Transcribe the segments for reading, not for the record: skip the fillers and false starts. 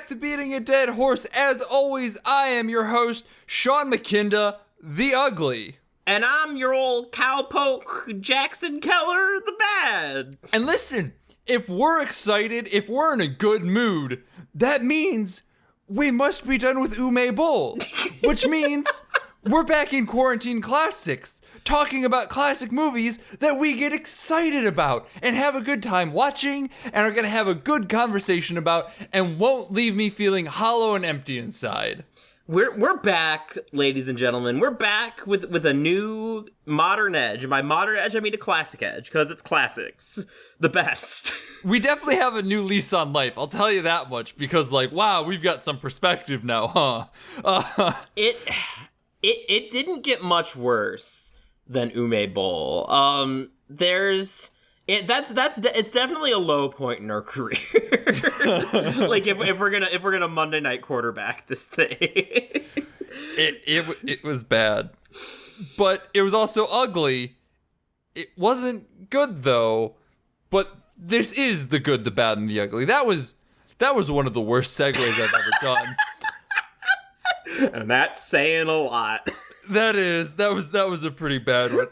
back to Beating a Dead Horse. As always, I am your host, Sean McKinda, the Ugly. And I'm your old cowpoke, Jackson Keller, the Bad. And listen, if we're excited, if we're in a good mood, that means we must be done with UMay Boll, which means we're back in Quarantine Classics, talking about classic movies that we get excited about and have a good time watching and are going to have a good conversation about and won't leave me feeling hollow and empty inside. We're back, ladies and gentlemen. We're back with a new modern edge. And by modern edge, I mean a classic edge, because it's classics. The best. We definitely have a new lease on life, I'll tell you that much, because, like, wow, we've got some perspective now, huh? It didn't get much worse than UMay Boll. It's definitely a low point in our career. Like if we're gonna Monday night quarterback this thing. It was bad, but it was also ugly. It wasn't good though, but this is the good, the bad, and the ugly. That was one of the worst segues I've ever done. And that's saying a lot. That was a pretty bad one.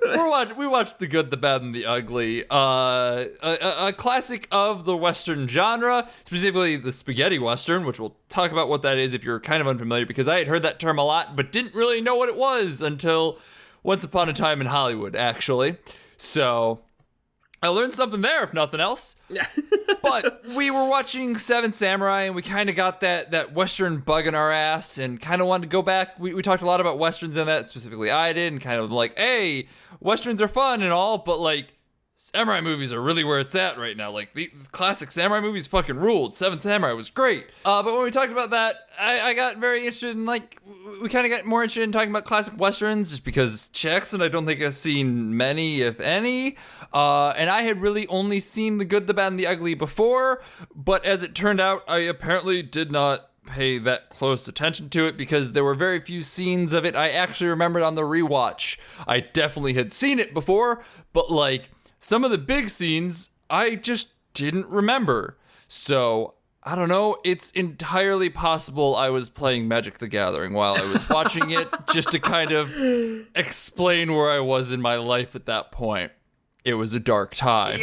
We watched The Good, the Bad, and the Ugly. A classic of the Western genre, specifically the spaghetti Western, which we'll talk about what that is if you're kind of unfamiliar, because I had heard that term a lot, but didn't really know what it was until Once Upon a Time in Hollywood, actually. So I learned something there, if nothing else. But we were watching Seven Samurai, and we kind of got that Western bug in our ass, and kind of wanted to go back. We talked a lot about Westerns in that, specifically I did, and kind of like, hey, Westerns are fun and all, but like, samurai movies are really where it's at right now. Like, the classic samurai movies fucking ruled. Seven Samurai was great. But when we talked about that, I got very interested in, like, we kind of got more interested in talking about classic Westerns, just because Jackson, I don't think I've seen many, if any. And I had really only seen The Good, the Bad, and the Ugly before, but as it turned out, I apparently did not pay that close attention to it because there were very few scenes of it I actually remembered on the rewatch. I definitely had seen it before, but like, some of the big scenes I just didn't remember. So, I don't know, it's entirely possible I was playing Magic the Gathering while I was watching it, just to kind of explain where I was in my life at that point. It was a dark time.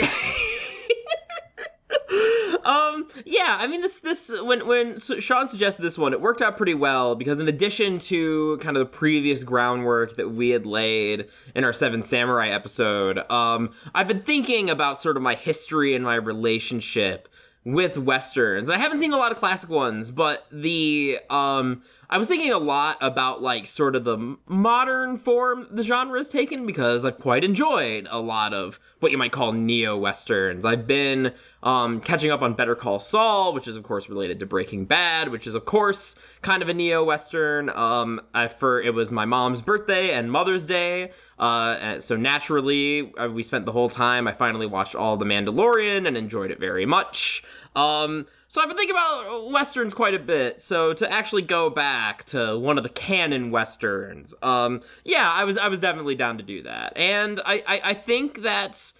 Yeah, I mean, this when Sean suggested this one, it worked out pretty well, because in addition to kind of the previous groundwork that we had laid in our Seven Samurai episode, I've been thinking about sort of my history and my relationship with Westerns. I haven't seen a lot of classic ones, but I was thinking a lot about, like, sort of the modern form the genre has taken, because I've quite enjoyed a lot of what you might call neo-Westerns. I've been catching up on Better Call Saul, which is, of course, related to Breaking Bad, which is, of course, kind of a neo-Western. It was my mom's birthday and Mother's Day, so naturally, we spent the whole time. I finally watched all The Mandalorian and enjoyed it very much. So I've been thinking about Westerns quite a bit, so to actually go back to one of the canon Westerns, yeah, I was definitely down to do that. And I think that,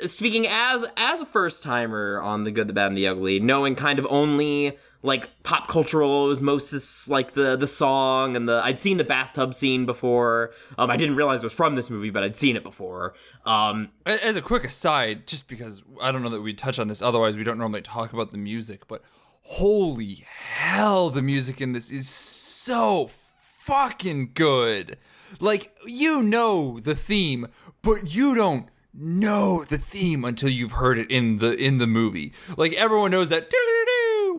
speaking as a first-timer on The Good, the Bad, and the Ugly, knowing kind of only, like, pop cultural osmosis, like the song, and I'd seen the bathtub scene before. I didn't realize it was from this movie, but I'd seen it before. As a quick aside, just because I don't know that we'd touch on this, otherwise we don't normally talk about the music, but holy hell, the music in this is so fucking good. Like, you know the theme, but you don't know the theme until you've heard it in the movie. Like, everyone knows that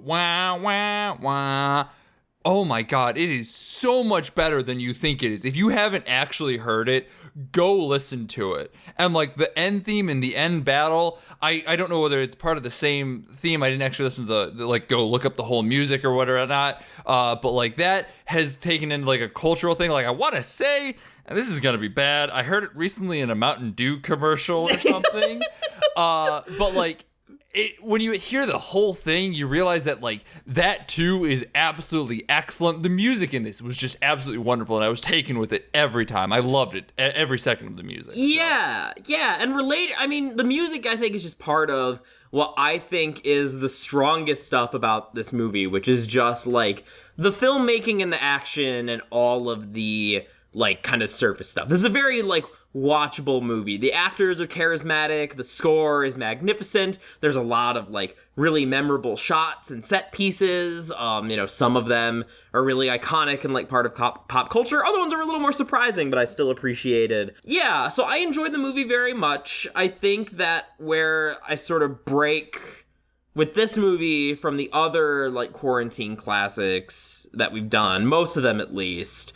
wah wah wah. Oh my god, it is so much better than you think it is. If you haven't actually heard it, go listen to it. And like, the end theme and the end battle, I don't know whether it's part of the same theme. I didn't actually listen to the like, go look up the whole music or whatever or not. But like, that has taken into like a cultural thing. Like, I want to say, and this is gonna be bad, I heard it recently in a Mountain Dew commercial or something. But like, when you hear the whole thing, you realize that like that too is absolutely excellent. The music in this was just absolutely wonderful, and I was taken with it every time. I loved it, every second of the music. Yeah, and related. I mean, the music I think is just part of what I think is the strongest stuff about this movie, which is just like the filmmaking and the action and all of the like kind of surface stuff. This is a very like watchable movie. The actors are charismatic, the score is magnificent, there's a lot of like really memorable shots and set pieces. Some of them are really iconic and like part of pop culture. Other ones are a little more surprising, but I still appreciated. Yeah, so I enjoyed the movie very much. I think that where I sort of break with this movie from the other like quarantine classics that we've done, most of them at least,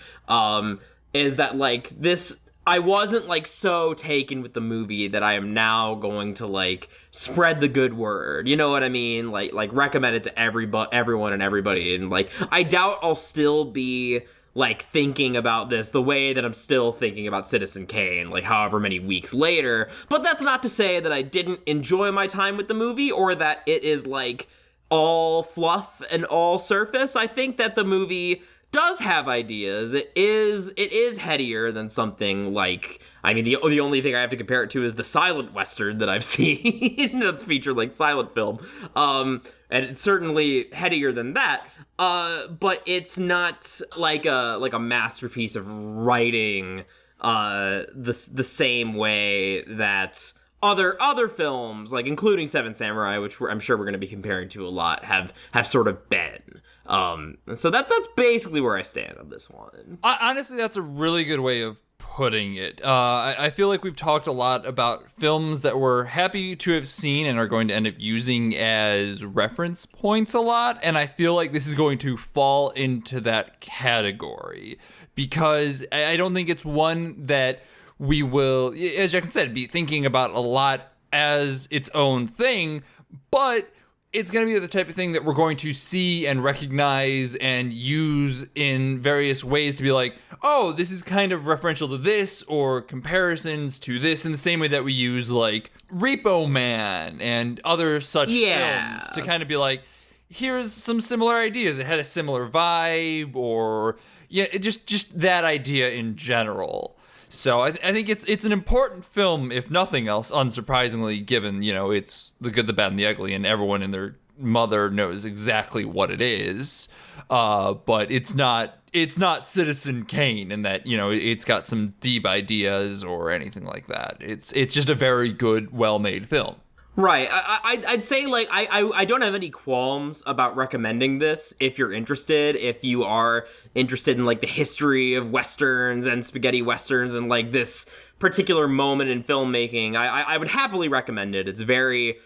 is that like this, I wasn't like so taken with the movie that I am now going to like spread the good word. You know what I mean? Like recommend it to everyone and everybody. And like I doubt I'll still be like thinking about this the way that I'm still thinking about Citizen Kane, like however many weeks later. But that's not to say that I didn't enjoy my time with the movie or that it is like all fluff and all surface. I think that the movie does have ideas. It is headier than something like, I mean, the only thing I have to compare it to is the silent western that I've seen that's featured like silent film. And it's certainly headier than that. But it's not like a masterpiece of writing the same way that other films, like including Seven Samurai, which I'm sure we're going to be comparing to a lot, have sort of been. So that's basically where I stand on this one. Honestly, that's a really good way of putting it. I feel like we've talked a lot about films that we're happy to have seen and are going to end up using as reference points a lot, and I feel like this is going to fall into that category because I don't think it's one that we will, as Jackson said, be thinking about a lot as its own thing, but it's going to be the type of thing that we're going to see and recognize and use in various ways to be like, oh, this is kind of referential to this or comparisons to this, in the same way that we use like Repo Man and other such films to kind of be like, here's some similar ideas. It had a similar vibe, or just that idea in general. So I think it's an important film, if nothing else, unsurprisingly, given, it's The Good, the Bad, and the Ugly, and everyone and their mother knows exactly what it is. But it's not Citizen Kane in that, it's got some deep ideas or anything like that. It's just a very good, well-made film. Right. I'd say, like, I don't have any qualms about recommending this if you're interested. If you are interested in, like, the history of Westerns and spaghetti Westerns and, like, this particular moment in filmmaking, I would happily recommend it. It's very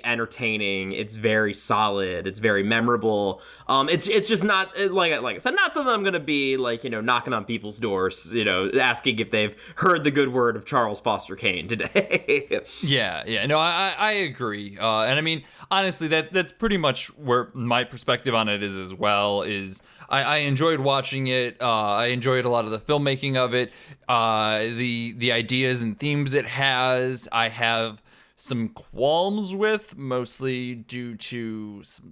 entertaining. It's very solid. It's very memorable. It's just not, like I said, not something I'm going to be, like, knocking on people's doors, asking if they've heard the good word of Charles Foster Kane today. Yeah. No, I agree. And I mean, honestly, that's pretty much where my perspective on it is as well, is I enjoyed watching it. I enjoyed a lot of the filmmaking of it. The ideas and themes it has, I have some qualms with, mostly due to some.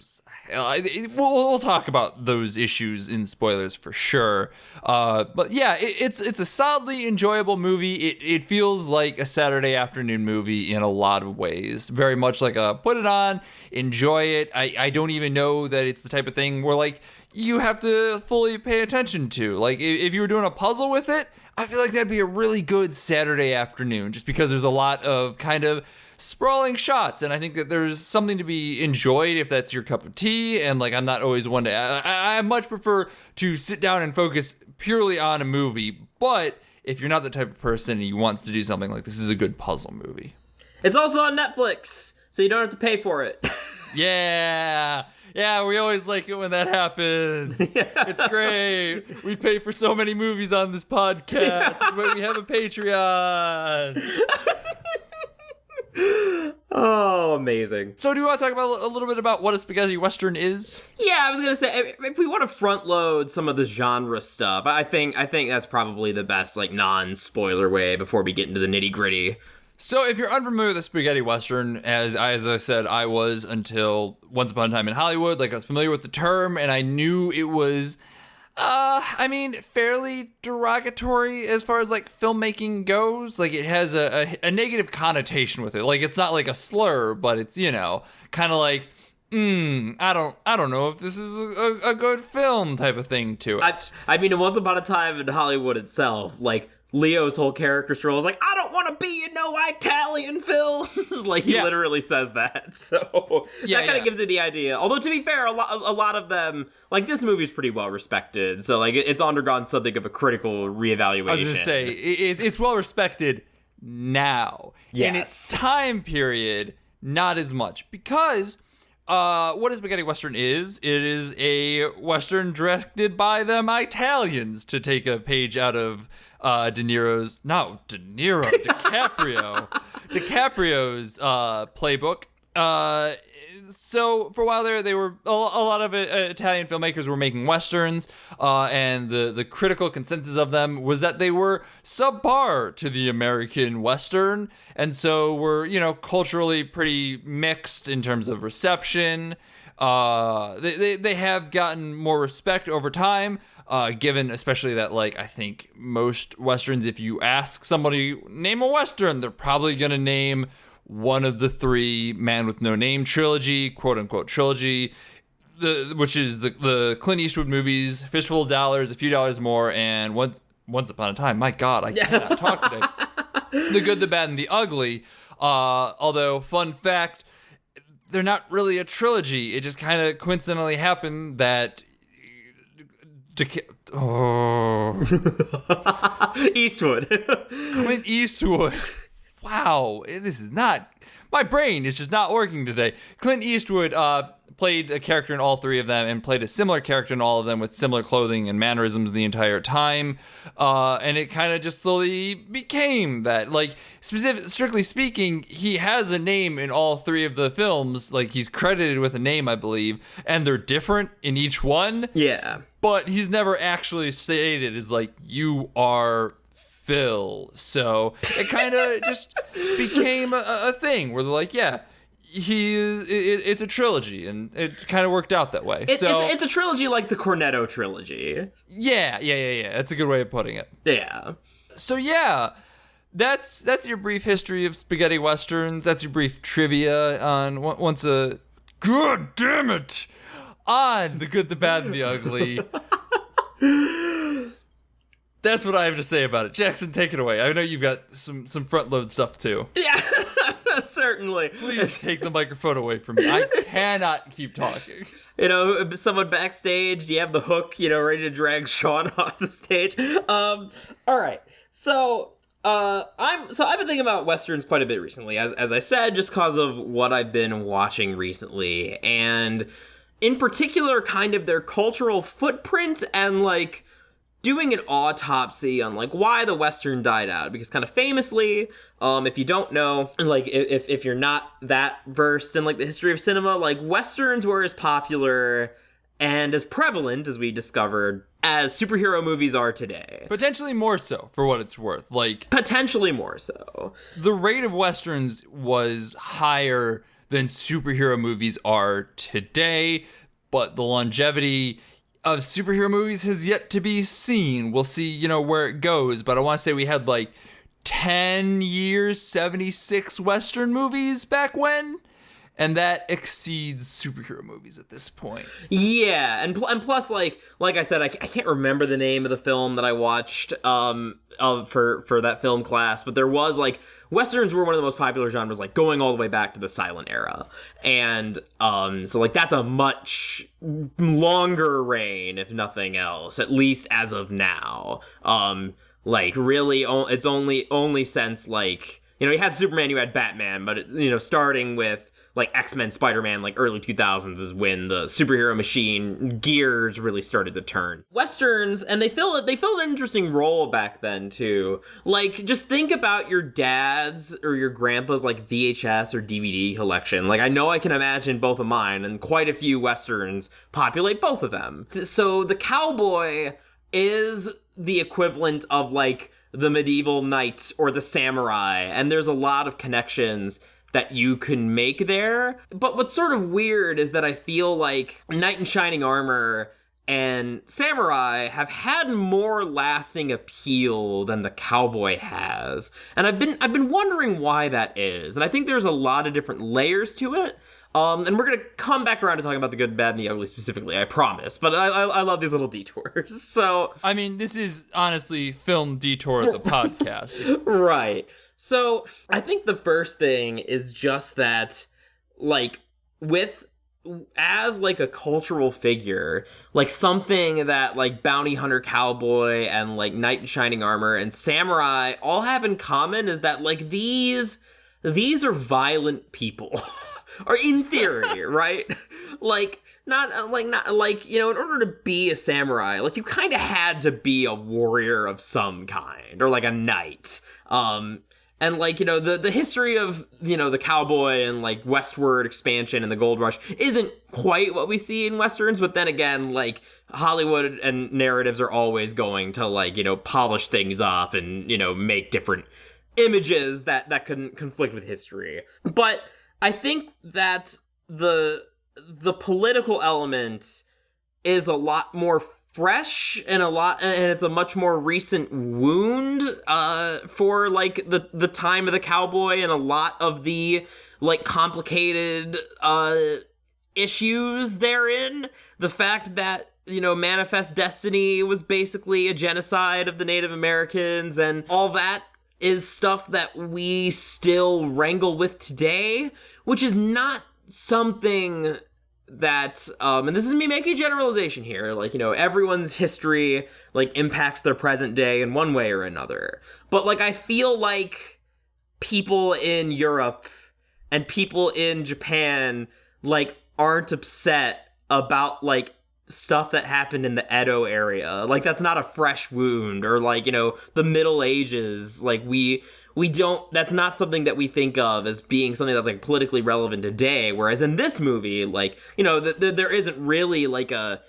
We'll talk about those issues in spoilers for sure. But yeah, it's a solidly enjoyable movie. It feels like a Saturday afternoon movie in a lot of ways. Very much like a put it on, enjoy it. I don't even know that it's the type of thing where like you have to fully pay attention to. Like if you were doing a puzzle with it, I feel like that'd be a really good Saturday afternoon, just because there's a lot of kind of sprawling shots, and I think that there's something to be enjoyed if that's your cup of tea. And like, I'm not always one to, I much prefer to sit down and focus purely on a movie. But if you're not the type of person who wants to do something like this, is a good puzzle movie. It's also on Netflix, so you don't have to pay for it. Yeah, we always like it when that happens. It's great. We pay for so many movies on this podcast. That's why we have a Patreon. Oh, amazing. So do you want to talk about a little bit about what a spaghetti Western is? Yeah, I was going to say, if we want to front load some of the genre stuff, I think that's probably the best, like, non-spoiler way before we get into the nitty-gritty. So if you're unfamiliar with the spaghetti western, as I said, I was until Once Upon a Time in Hollywood. Like, I was familiar with the term, and I knew it was, fairly derogatory as far as, like, filmmaking goes. Like, it has a negative connotation with it. Like, it's not like a slur, but it's, kind of like, I don't know if this is a good film type of thing to it. Once Upon a Time in Hollywood itself, like, Leo's whole character role is like, I don't want to be in no Italian films. Like, he literally says that. So that kind of gives you the idea. Although, to be fair, a lot of them, like, this movie's pretty well respected. So, like, it's undergone something of a critical reevaluation. I was going to say, it's well respected now. Yes. In its time period, not as much. Because what a spaghetti western is, it is a western directed by them Italians, to take a page out of DiCaprio's playbook. So for a while there, they were a lot of Italian filmmakers were making westerns, and the critical consensus of them was that they were subpar to the American western, and so were culturally pretty mixed in terms of reception. They have gotten more respect over time, given especially that, like, I think most westerns, if you ask somebody name a western, they're probably gonna name one of the three Man with No Name trilogy, quote unquote trilogy, which is the Clint Eastwood movies, Fistful of Dollars, A Few Dollars More, and Once Upon a Time. My God, I cannot talk today. The Good, the Bad, and the Ugly. Although, fun fact, they're not really a trilogy. It just kind of coincidentally happened that Eastwood. Clint Eastwood. Wow, this is not... My brain is just not working today. Clint Eastwood played a character in all three of them and played a similar character in all of them with similar clothing and mannerisms the entire time. And it kind of just slowly became that. Like, strictly speaking, he has a name in all three of the films. Like, he's credited with a name, I believe. And they're different in each one. Yeah. But he's never actually stated as, like, you are Phil. So it kind of just became a thing where they're like, yeah, it's a trilogy, and it kind of worked out that way. It's a trilogy like the Cornetto trilogy. Yeah. That's a good way of putting it. Yeah. So yeah, that's your brief history of spaghetti westerns. That's your brief trivia on God damn it, on The Good, the Bad, and the Ugly. That's what I have to say about it. Jackson, take it away. I know you've got some front load stuff too. Yeah, certainly. Please take the microphone away from me. I cannot keep talking. Someone backstage, you have the hook, ready to drag Sean off the stage. All right. So I've been thinking about westerns quite a bit recently, as I said, just because of what I've been watching recently, and in particular, kind of their cultural footprint and, like, doing an autopsy on, like, why the Western died out. Because kind of famously, if you don't know, like, if you're not that versed in, like, the history of cinema, like, Westerns were as popular and as prevalent, as we discovered, as superhero movies are today. Potentially more so, for what it's worth. Like, potentially more so. The rate of Westerns was higher than superhero movies are today, but the longevity of superhero movies has yet to be seen. We'll see, where it goes. But I want to say we had, like, 10 years, 76 Western movies back when. And that exceeds superhero movies at this point. Yeah, and plus, like I said, I can't remember the name of the film that I watched for that film class, but there was, like, Westerns were one of the most popular genres, like, going all the way back to the silent era. And so, like, that's a much longer reign, if nothing else, at least as of now. Like, really, it's only since, like, you had Superman, you had Batman, but, starting with, like, X-Men, Spider-Man, like, early 2000s is when the superhero machine gears really started to turn. Westerns, and they filled an interesting role back then, too. Like, just think about your dad's or your grandpa's, like, VHS or DVD collection. Like, I know I can imagine both of mine, and quite a few Westerns populate both of them. So the cowboy is the equivalent of, like, the medieval knight or the samurai, and there's a lot of connections that you can make there. But what's sort of weird is that I feel like knight in shining armor and samurai have had more lasting appeal than the cowboy has. And I've been wondering why that is. And I think there's a lot of different layers to it. And we're going to come back around to talking about the good, bad, and the ugly specifically, I promise. But I love these little detours. So, I mean, this is honestly Film Detour, the podcast. Right. So I think the first thing is just that, like, as like a cultural figure, like something that like bounty hunter cowboy and like knight in shining armor and samurai all have in common is that like these are violent people. Or in theory, right? Not like, you know, in order to be a samurai, like you kind of had to be a warrior of some kind, or like a knight. And like, you know, the history of, you know, the cowboy and like westward expansion and the gold rush isn't quite what we see in westerns, but then again, like Hollywood and narratives are always going to like, you know, polish things up and, you know, make different images that can conflict with history. But I think that the political element is a lot more fresh and it's a much more recent wound for like the time of the cowboy and a lot of the like complicated issues therein. The fact that, you know, Manifest Destiny was basically a genocide of the Native Americans and all that is stuff that we still wrangle with today, which is not something that, and this is me making a generalization here, like, you know, everyone's history, like, impacts their present day in one way or another. But, like, I feel like people in Europe and people in Japan, like, aren't upset about, like, stuff that happened in the Edo area. Like, that's not a fresh wound, or like, you know, the Middle Ages. Like, we don't, that's not something that we think of as being something that's like politically relevant today. Whereas in this movie, like, you know, there isn't really like a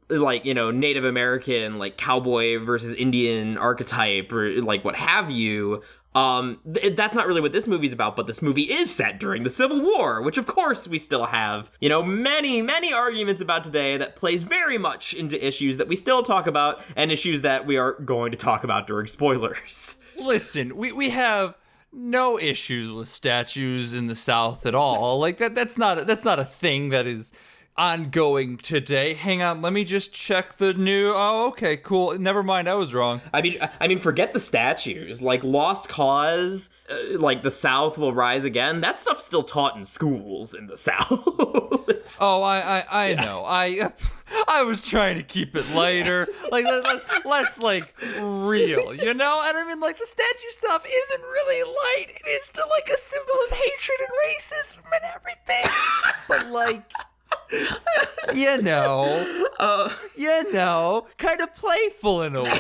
like, you know, Native American, like cowboy versus Indian archetype or like what have you. That's not really what this movie's about, but this movie is set during the Civil War, which of course we still have, you know, many arguments about today that plays very much into issues that we still talk about and issues that we are going to talk about during spoilers. Listen, we have no issues with statues in the South at all. Like that's not a thing that is ongoing today. Hang on, let me just check the new. Oh, okay, cool. Never mind, I was wrong. I mean, forget the statues. Like Lost Cause, like the South will rise again. That stuff's still taught in schools in the South. Oh, I know. I was trying to keep it lighter, like less like real, you know. And I mean, like the statue stuff isn't really light. It is still like a symbol of hatred and racism and everything. But like, you know, kind of playful in a way.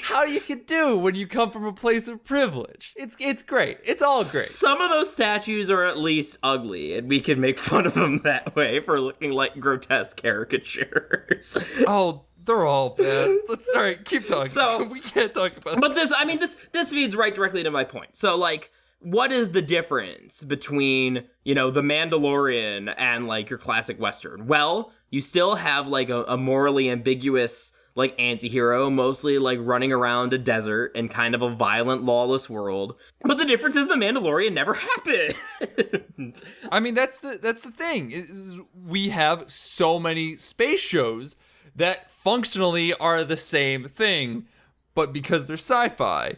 How you can do when you come from a place of privilege. It's great. It's all great. Some of those statues are at least ugly, and we can make fun of them that way for looking like grotesque caricatures. Oh, they're all bad. Let's all right, keep talking. So we can't talk about. But this feeds right directly to my point. So like, what is the difference between, you know, The Mandalorian and like your classic Western? Well, you still have like a morally ambiguous like anti-hero, mostly like running around a desert in kind of a violent, lawless world. But the difference is The Mandalorian never happened. I mean, that's the thing. Is we have so many space shows that functionally are the same thing, but because they're sci-fi,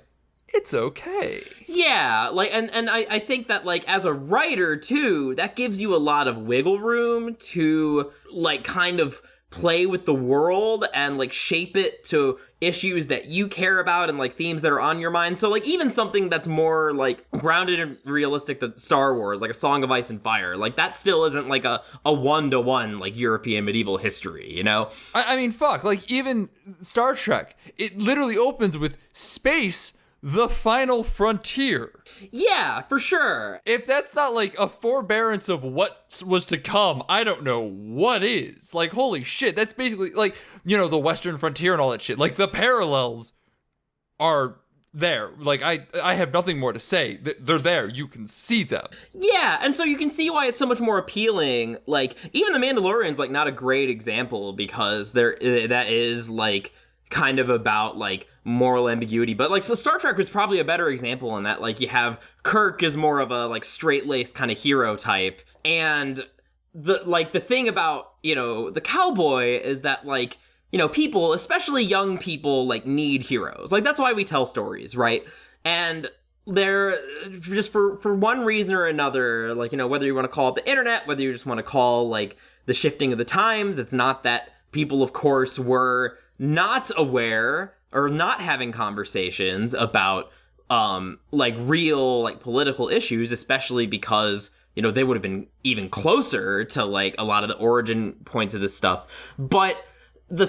it's okay. Yeah, like, and I think that, like, as a writer, too, that gives you a lot of wiggle room to, like, kind of play with the world and, like, shape it to issues that you care about and, like, themes that are on your mind. So, like, even something that's more, like, grounded and realistic than Star Wars, like A Song of Ice and Fire, like, that still isn't, like, a one-to-one, like, European medieval history, you know? I mean, fuck, like, even Star Trek, it literally opens with space, the final frontier. Yeah, for sure. If that's not like a forbearance of what was to come, I don't know what is. Like, holy shit, that's basically like, you know, the Western frontier and all that shit. Like, the parallels are there. Like, I have nothing more to say. They're there. You can see them. Yeah, and so you can see why it's so much more appealing. Like, even The Mandalorian's, like, not a great example because that is, like, kind of about, like, moral ambiguity. But, like, so Star Trek was probably a better example in that, like, you have Kirk is more of a, like, straight-laced kind of hero type. And the thing about, you know, the cowboy is that, like, you know, people, especially young people, like, need heroes. Like, that's why we tell stories, right? And they're just for one reason or another, like, you know, whether you want to call it the internet, whether you just want to call, like, the shifting of the times, it's not that people, of course, were not aware or not having conversations about, like, real, like, political issues, especially because, you know, they would have been even closer to, like, a lot of the origin points of this stuff. But the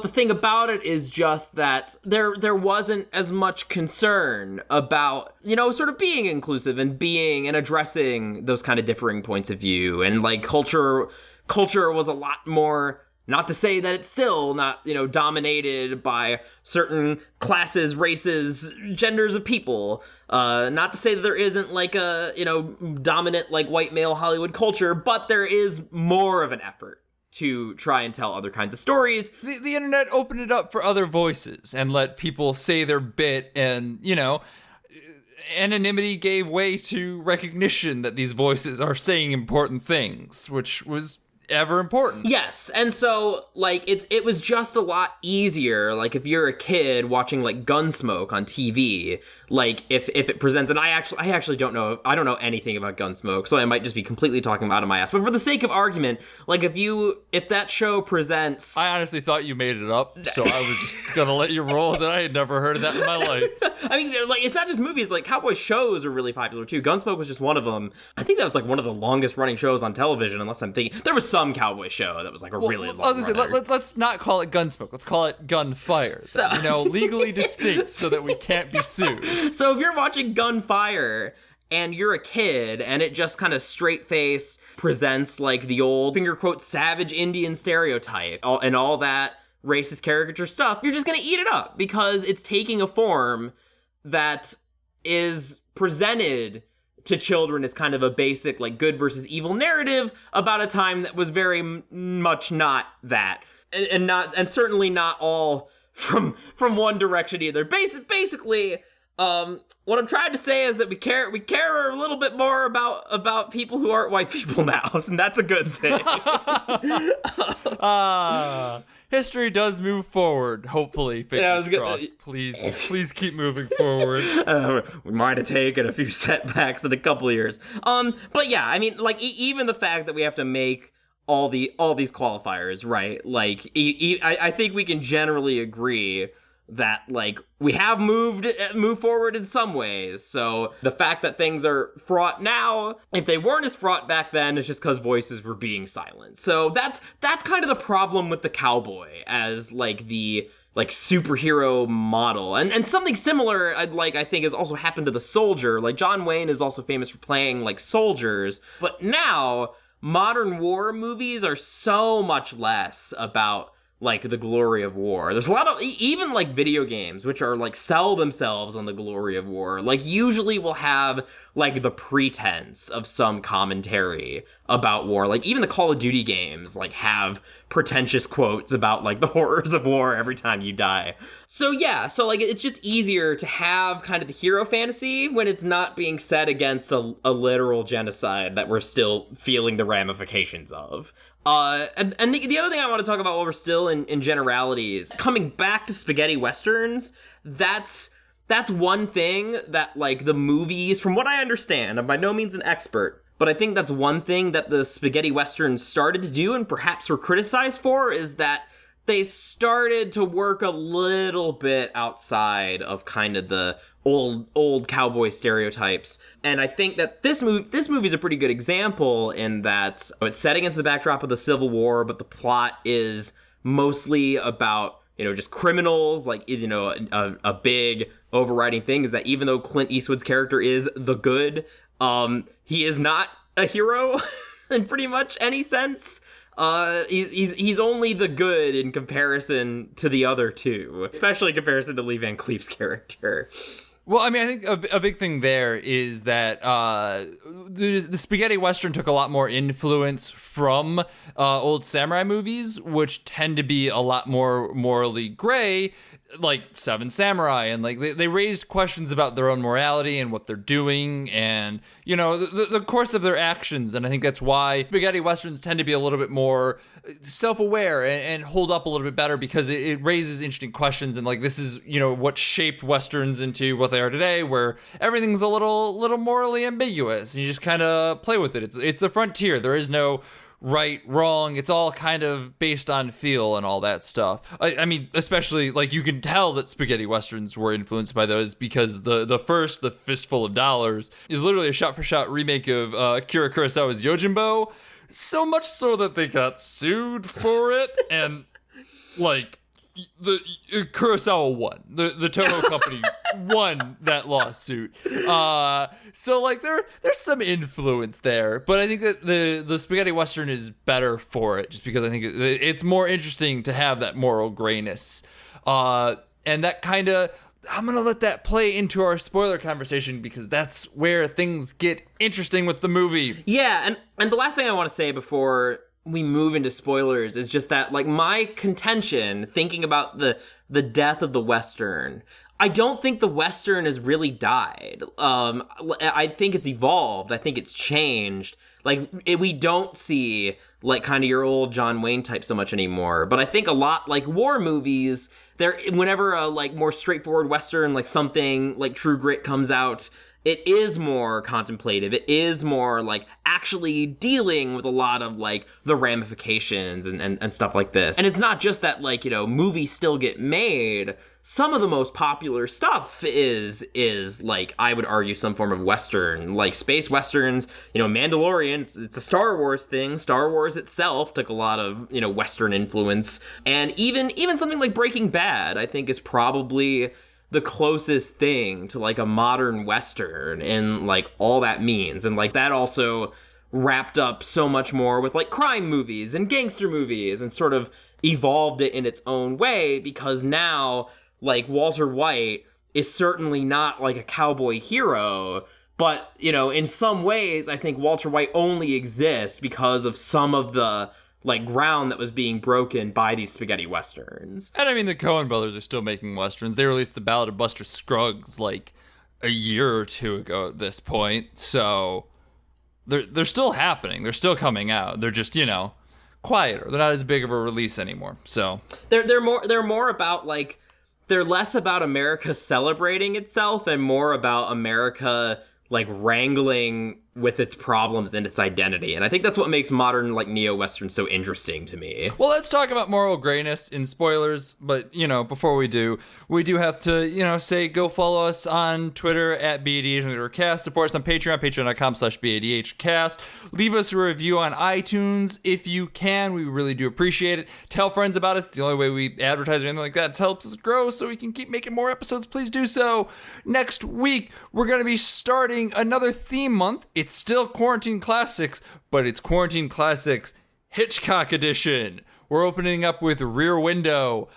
thing about it is just that there wasn't as much concern about, you know, sort of being inclusive and addressing those kind of differing points of view. And, like, culture was a lot more, not to say that it's still not, you know, dominated by certain classes, races, genders of people. Not to say that there isn't, like, a, you know, dominant, like, white male Hollywood culture, but there is more of an effort to try and tell other kinds of stories. The internet opened it up for other voices and let people say their bit, and, you know, anonymity gave way to recognition that these voices are saying important things, which was ever important. Yes, and so, like, it was just a lot easier, like, if you're a kid watching, like, Gunsmoke on TV, like, if it presents, and I actually don't know anything about Gunsmoke, so I might just be completely talking out of my ass, but for the sake of argument, like, if that show presents... I honestly thought you made it up, so I was just gonna let you roll that I had never heard of that in my life. I mean, like, it's not just movies, like, cowboy shows are really popular, too. Gunsmoke was just one of them. I think that was, like, one of the longest running shows on television, unless I'm thinking... There was some cowboy show that was, like, a really long I was gonna say, let's not call it Gunsmoke. Let's call it Gunfire. So, you know, legally distinct so that we can't be sued. So if you're watching Gunfire and you're a kid and it just kind of straight face presents, like, the old finger quote savage Indian stereotype and all that racist caricature stuff, you're just gonna eat it up because it's taking a form that is presented to children as kind of a basic, like, good versus evil narrative about a time that was very much not that, and certainly not all from one direction either. Basically, what I'm trying to say is that we care a little bit more about people who aren't white people now, and that's a good thing. History does move forward, hopefully. Fingers crossed. Please keep moving forward. We might have taken a few setbacks in a couple of years. But yeah, I mean, like, even the fact that we have to make all these qualifiers, right? Like, I think we can generally agree that, like, we have moved forward in some ways. So the fact that things are fraught now, if they weren't as fraught back then, it's just because voices were being silenced. So that's kind of the problem with the cowboy as, like, the, like, superhero model. And something similar, I think has also happened to the soldier. Like, John Wayne is also famous for playing, like, soldiers. But now, modern war movies are so much less about, like, the glory of war. There's a lot of, even, like, video games, which are, like, sell themselves on the glory of war, like, usually will have, like, the pretense of some commentary about war. Like, even the Call of Duty games, like, have pretentious quotes about, like, the horrors of war every time you die. So, yeah, so, like, it's just easier to have kind of the hero fantasy when it's not being set against a literal genocide that we're still feeling the ramifications of. And the other thing I want to talk about while we're still in generalities, coming back to spaghetti westerns, that's one thing that, like, the movies, from what I understand, I'm by no means an expert, but I think that's one thing that the spaghetti westerns started to do and perhaps were criticized for, is that they started to work a little bit outside of kind of the old cowboy stereotypes. And I think that this movie is a pretty good example in that it's set against the backdrop of the Civil War, but the plot is mostly about, you know, just criminals. Like, you know, a big overriding thing is that even though Clint Eastwood's character is the good, he is not a hero in pretty much any sense. he's only the good in comparison to the other two, especially in comparison to Lee Van Cleef's character. Well, I mean, I think a big thing there is that the spaghetti western took a lot more influence from old samurai movies, which tend to be a lot more morally gray, like Seven Samurai, and like they raised questions about their own morality and what they're doing, and you know the course of their actions. And I think that's why spaghetti westerns tend to be a little bit more self-aware and hold up a little bit better, because it raises interesting questions. And like this is, you know, what shaped westerns into what they are today, where everything's a little morally ambiguous and you just kind of play with it. It's the frontier. There is no right, wrong. It's all kind of based on feel and all that stuff. I mean, especially like you can tell that spaghetti westerns were influenced by those, because the first, The Fistful of Dollars, is literally a shot-for-shot remake of Akira Kurosawa's Yojimbo. So much so that they got sued for it, and like the Kurosawa won. The Toho company won that lawsuit. So like there's some influence there, but I think that the spaghetti western is better for it, just because I think it's more interesting to have that moral grayness. And that kind of, I'm going to let that play into our spoiler conversation, because that's where things get interesting with the movie. Yeah, and the last thing I want to say before we move into spoilers is just that, like, my contention, thinking about the death of the Western, I don't think the Western has really died. I think it's evolved. I think it's changed. Like, we don't see, like, kind of your old John Wayne type so much anymore. But I think a lot, like, war movies, whenever a, like, more straightforward Western, like, something like True Grit comes out, it is more contemplative. It is more, like, actually dealing with a lot of, like, the ramifications and stuff like this. And it's not just that, like, you know, movies still get made. Some of the most popular stuff is like, I would argue, some form of Western, like space Westerns, you know, Mandalorian, it's a Star Wars thing. Star Wars itself took a lot of, you know, Western influence. And even something like Breaking Bad, I think, is probably the closest thing to like a modern Western and like all that means. And like that also wrapped up so much more with like crime movies and gangster movies, and sort of evolved it in its own way, because now like Walter White is certainly not like a cowboy hero, but, you know, in some ways I think Walter White only exists because of some of the like ground that was being broken by these spaghetti westerns. And I mean, the Coen brothers are still making westerns. They released The Ballad of Buster Scruggs like a year or two ago at this point, so they're still happening. They're still coming out. They're just, you know, quieter. They're not as big of a release anymore. So they're more about like, they're less about America celebrating itself and more about America like wrangling with its problems and its identity. And I think that's what makes modern like neo-Western so interesting to me. Well, let's talk about moral grayness in spoilers, but, you know, before we do have to, you know, say go follow us on Twitter at BADHcast, support us on Patreon, patreon.com/BADHcast. Leave us a review on iTunes if you can. We really do appreciate it. Tell friends about us. It's the only way we advertise or anything like that. It helps us grow so we can keep making more episodes. Please do so. Next week, we're going to be starting another theme month. It's still Quarantine Classics, but it's Quarantine Classics Hitchcock Edition. We're opening up with Rear Window.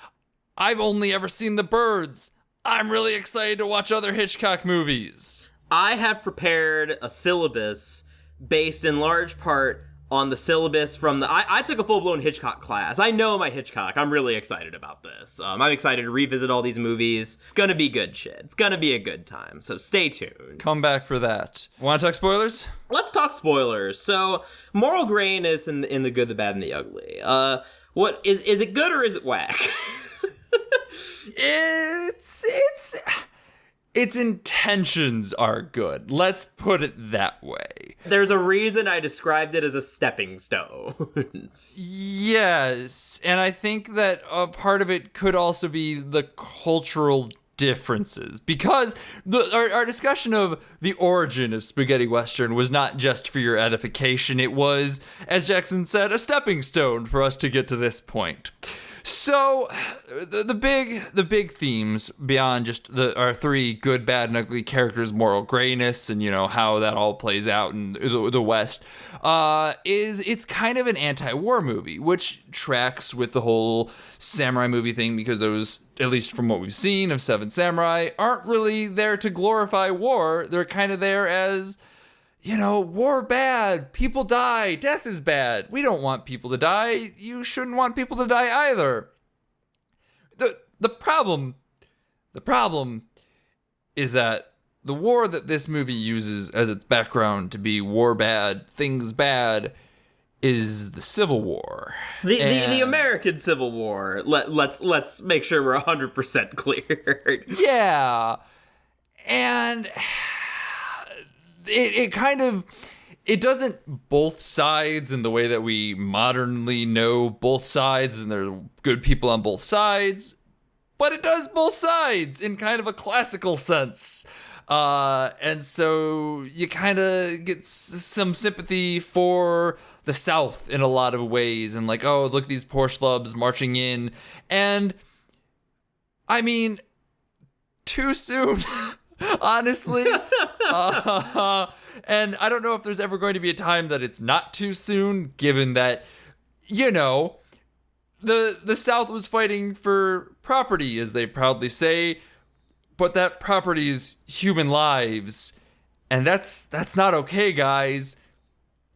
I've only ever seen The Birds. I'm really excited to watch other Hitchcock movies. I have prepared a syllabus based in large part on the syllabus from I took a full-blown Hitchcock class. I know my Hitchcock. I'm really excited about this. I'm excited to revisit all these movies. It's gonna be good shit. It's gonna be a good time, so stay tuned. Come back for that. Want to talk spoilers? Let's talk spoilers. So, moral grayness in the good, the bad, and the ugly. What is it good or is it whack? Its intentions are good. Let's put it that way. There's a reason I described it as a stepping stone. Yes, and I think that a part of it could also be the cultural differences, because our discussion of the origin of spaghetti western was not just for your edification. It was, as Jackson said, a stepping stone for us to get to this point. So the big themes beyond just our three good, bad, and ugly characters' moral grayness and how that all plays out in the West is it's kind of an anti-war movie, which tracks with the whole samurai movie thing, because those, at least from what we've seen of Seven Samurai, aren't really there to glorify war. They're kind of there as, war bad, people die, death is bad. We don't want people to die. You shouldn't want people to die either. The problem is that the war that this movie uses as its background to be war bad, things bad, is the Civil War. The American Civil War. Let's make sure we're 100% clear. Yeah. And it kind of, it doesn't both sides in the way that we modernly know both sides, and there are good people on both sides, but it does both sides in kind of a classical sense. And so you kind of get some sympathy for the South in a lot of ways, and like, oh, look at these poor schlubs marching in. And I mean, too soon. Honestly. And I don't know if there's ever going to be a time that it's not too soon, given that, the South was fighting for property, as they proudly say, but that property is human lives, and that's not okay, guys.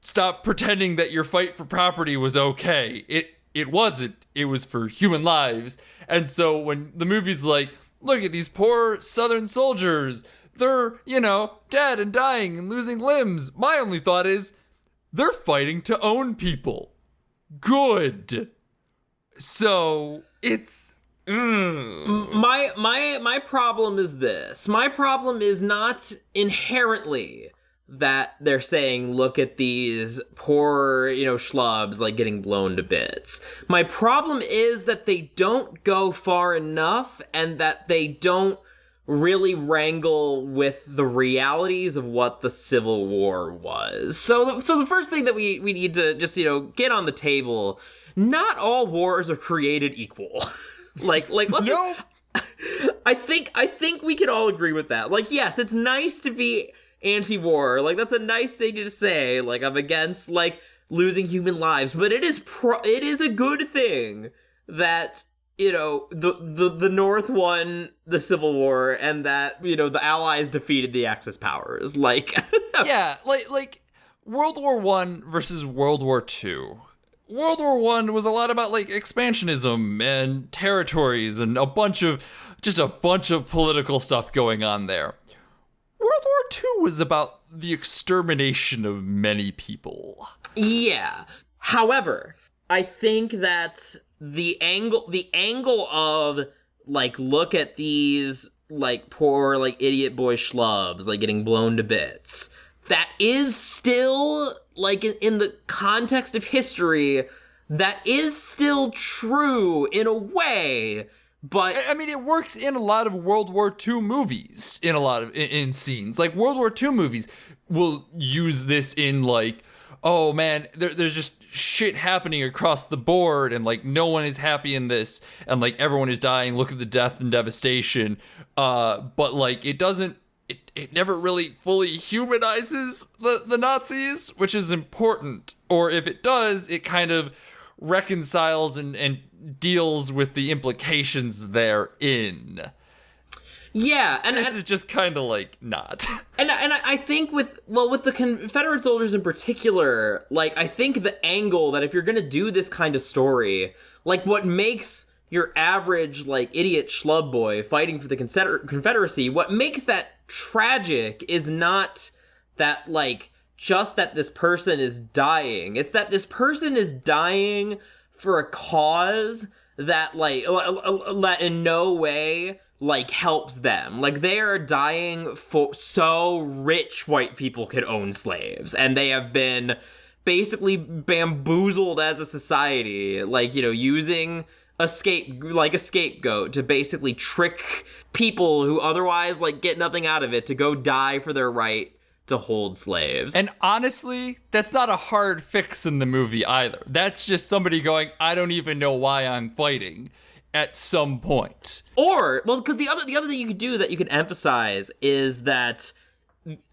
Stop pretending that your fight for property was okay. It wasn't. It was for human lives. And so when the movie's like, look at these poor Southern soldiers, they're, dead and dying and losing limbs, my only thought is, they're fighting to own people. Good. So it's my problem is this. My problem is not inherently that they're saying, look at these poor, schlubs like getting blown to bits. My problem is that they don't go far enough, and that they don't really wrangle with the realities of what the Civil War was. So the first thing that we need to just, get on the table, not all wars are created equal. like let's no. I think we can all agree with that. Like, yes, it's nice to be anti-war. Like, that's a nice thing to say. Like, I'm against losing human lives, but it is a good thing that the North won the Civil War, and that the Allies defeated the Axis powers. Yeah, like World War I versus World War II. World War I was a lot about expansionism and territories and a bunch of political stuff going on there. World War II was about the extermination of many people. Yeah. However, I think that the angle of look at these poor idiot boy schlubs getting blown to bits, that is still in the context of history, that is still true in a way. But I mean, it works in a lot of World War II movies, in scenes. World War II movies will use this in oh man, there's just shit happening across the board, and no one is happy in this, and everyone is dying. Look at the death and devastation. But it never really fully humanizes the Nazis, which is important. Or if it does, it kind of reconciles and deals with the implications therein. Yeah, and this is just kind of not. And I think with the Confederate soldiers in particular, I think the angle that if you're gonna do this kind of story, what makes your average idiot schlub boy fighting for the Confederacy, what makes that tragic is not that just that this person is dying. It's that this person is dying for a cause that in no way helps them. They are dying for so rich white people could own slaves, and they have been basically bamboozled as a society, using a scapegoat to basically trick people who otherwise get nothing out of it to go die for their right to hold slaves. And honestly, that's not a hard fix in the movie either. That's just somebody going, I don't even know why I'm fighting at some point. Or, well, because the other thing you could do that you could emphasize is that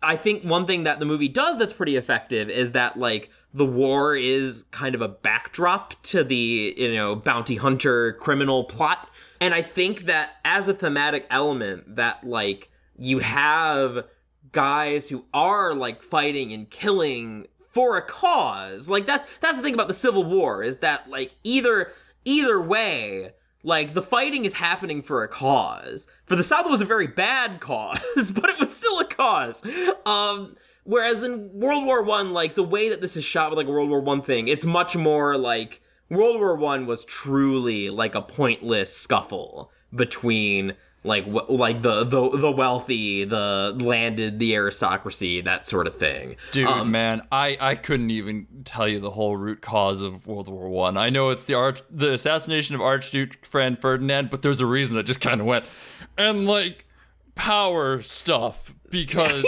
I think one thing that the movie does that's pretty effective is that, like, the war is kind of a backdrop to the, bounty hunter criminal plot. And I think that as a thematic element that, like, you have guys who are, like, fighting and killing for a cause. Like, that's the thing about the Civil War, is that, like, either way, like, the fighting is happening for a cause. For the South, it was a very bad cause, but it was still a cause. Whereas in World War I, like, the way that this is shot with, like, a World War I thing, it's much more like World War I was truly, like, a pointless scuffle between, like the wealthy, the landed, the aristocracy, that sort of thing. Dude, man, I couldn't even tell you the whole root cause of World War I. I know it's the assassination of Archduke Ferdinand, but there's a reason that just kind of went, and, like, power stuff, because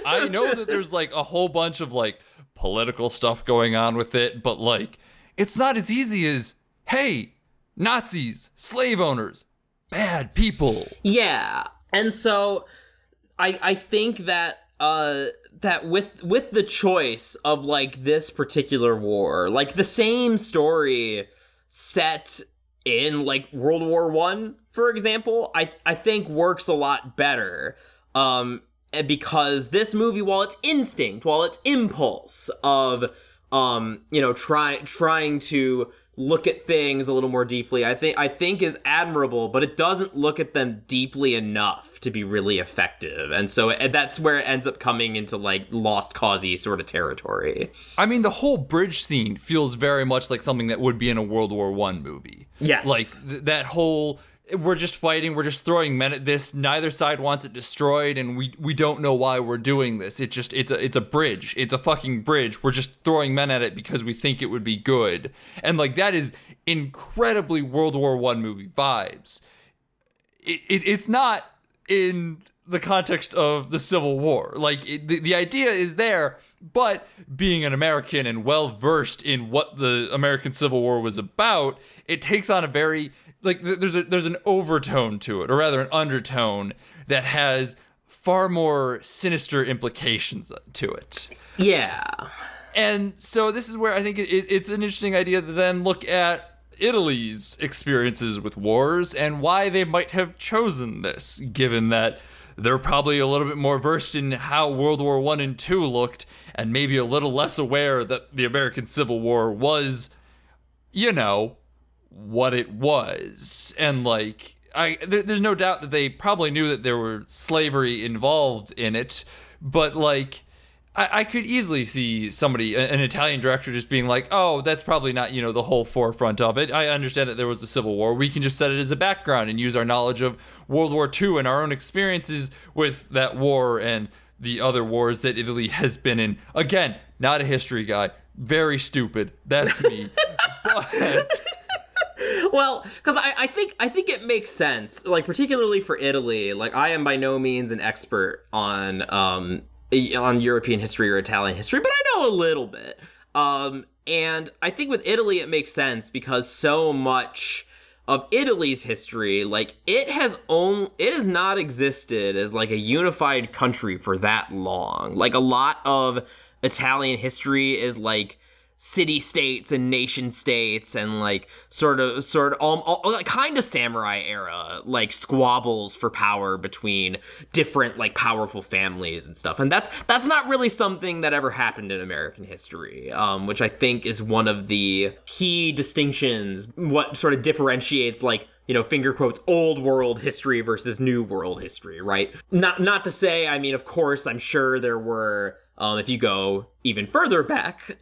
I know that there's, like, a whole bunch of, like, political stuff going on with it, but, like, it's not as easy as, hey, Nazis, slave owners, bad people. Yeah, and so I think that that with the choice of, like, this particular war, like, the same story set in, like, World War I, for example, I think works a lot better. Because this movie, while it's instinct, while it's impulse of trying to look at things a little more deeply, I think is admirable, but it doesn't look at them deeply enough to be really effective. And so that's where it ends up coming into, like, lost cause-y sort of territory. I mean, the whole bridge scene feels very much like something that would be in a World War I movie. Yes. Like, that whole, we're just fighting, we're just throwing men at this, neither side wants it destroyed, and we don't know why we're doing this. It's a bridge. It's a fucking bridge. We're just throwing men at it because we think it would be good. And, like, that is incredibly World War I movie vibes. It's not in the context of the Civil War. Like, the idea is there, but being an American and well-versed in what the American Civil War was about, it takes on a very, like, there's an overtone to it, or rather an undertone, that has far more sinister implications to it. Yeah. And so this is where I think it's an interesting idea to then look at Italy's experiences with wars and why they might have chosen this, given that they're probably a little bit more versed in how World War I and II looked, and maybe a little less aware that the American Civil War was, what it was. And, like, there's no doubt that they probably knew that there were slavery involved in it, but, like, I could easily see somebody, an Italian director, just being like, oh, that's probably not, the whole forefront of it. I understand that there was a civil war. We can just set it as a background and use our knowledge of World War II and our own experiences with that war and the other wars that Italy has been in. Again, not a history guy. Very stupid. That's me. But... Well, because I think it makes sense, like, particularly for Italy. Like, I am by no means an expert on European history or Italian history, but I know a little bit. And I think with Italy it makes sense because so much of Italy's history, like, it has not existed as, like, a unified country for that long. Like, a lot of Italian history is, like, city-states and nation-states and, like, sort of kind of samurai era, like, squabbles for power between different, like, powerful families and stuff. And that's not really something that ever happened in American history, which I think is one of the key distinctions, what sort of differentiates, like, finger quotes, old world history versus new world history, right? Not to say, I mean, of course, I'm sure there were, if you go even further back